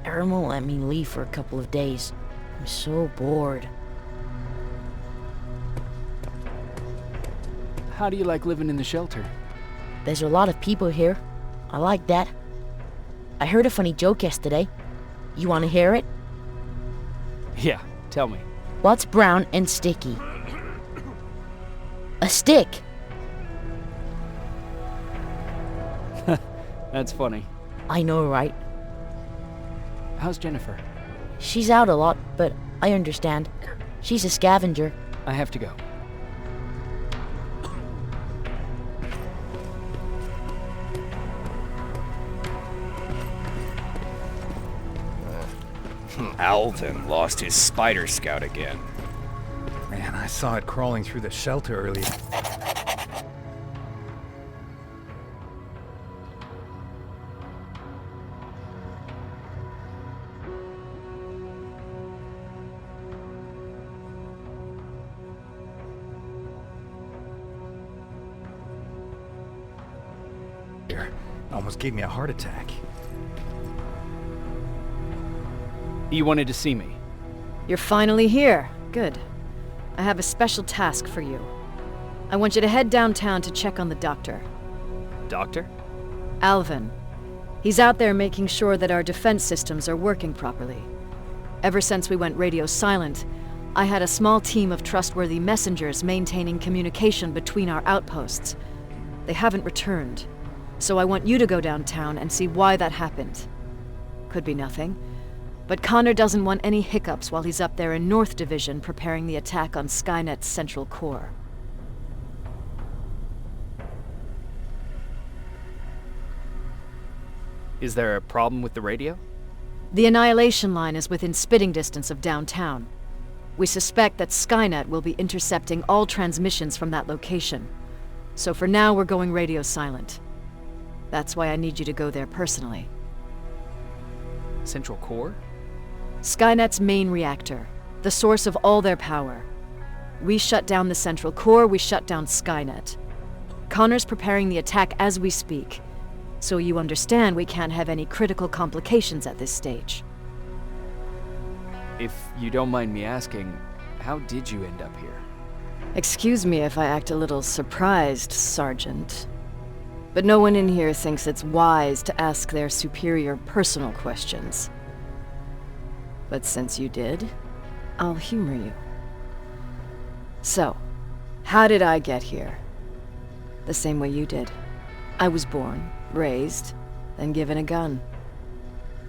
Aaron won't let me leave for a couple of days. I'm so bored. How do you like living in the shelter? There's a lot of people here. I like that. I heard a funny joke yesterday. You want to hear it? Yeah, tell me. What's brown and sticky? A stick! That's funny. I know, right? How's Jennifer? She's out a lot, but I understand. She's a scavenger. I have to go. Alvin lost his spider scout again. Man, I saw it crawling through the shelter earlier. Almost gave me a heart attack. You wanted to see me? You're finally here. Good. I have a special task for you. I want you to head downtown to check on the doctor. Doctor? Alvin. He's out there making sure that our defense systems are working properly. Ever since we went radio silent, I had a small team of trustworthy messengers maintaining communication between our outposts. They haven't returned, so I want you to go downtown and see why that happened. Could be nothing, but Connor doesn't want any hiccups while he's up there in North Division preparing the attack on Skynet's central core. Is there a problem with the radio? The Annihilation Line is within spitting distance of downtown. We suspect that Skynet will be intercepting all transmissions from that location. So for now, we're going radio silent. That's why I need you to go there personally. Central core? Skynet's main reactor, the source of all their power. We shut down the central core, we shut down Skynet. Connor's preparing the attack as we speak, so you understand we can't have any critical complications at this stage. If you don't mind me asking, how did you end up here? Excuse me if I act a little surprised, Sergeant. But no one in here thinks it's wise to ask their superior personal questions. But since you did, I'll humor you. So, how did I get here? The same way you did. I was born, raised, then given a gun.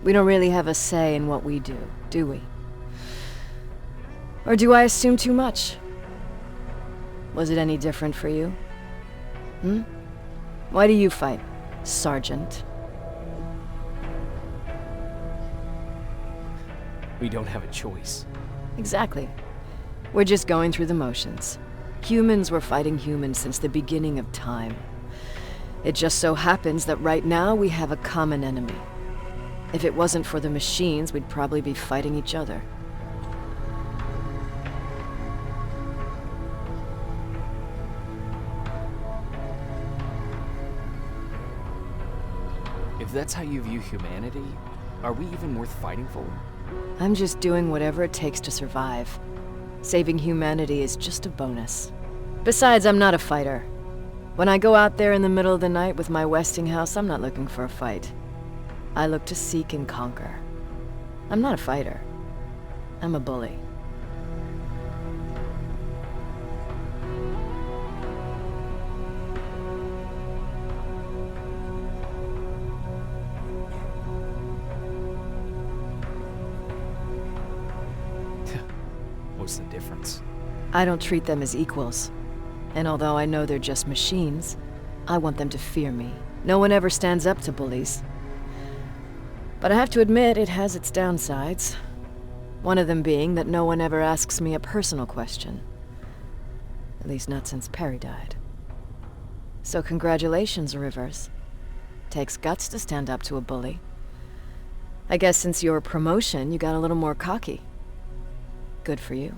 We don't really have a say in what we do we? Or do I assume too much? Was it any different for you? Why do you fight, Sergeant? We don't have a choice. Exactly. We're just going through the motions. Humans were fighting humans since the beginning of time. It just so happens that right now we have a common enemy. If it wasn't for the machines, we'd probably be fighting each other. If that's how you view humanity, are we even worth fighting for? I'm just doing whatever it takes to survive. Saving humanity is just a bonus. Besides, I'm not a fighter. When I go out there in the middle of the night with my Westinghouse, I'm not looking for a fight. I look to seek and conquer. I'm not a fighter. I'm a bully. What's the difference? I don't treat them as equals. And although I know they're just machines, I want them to fear me. No one ever stands up to bullies. But I have to admit, it has its downsides. One of them being that no one ever asks me a personal question. At least not since Perry died. So congratulations, Rivers. Takes guts to stand up to a bully. I guess since your promotion, you got a little more cocky. Good for you.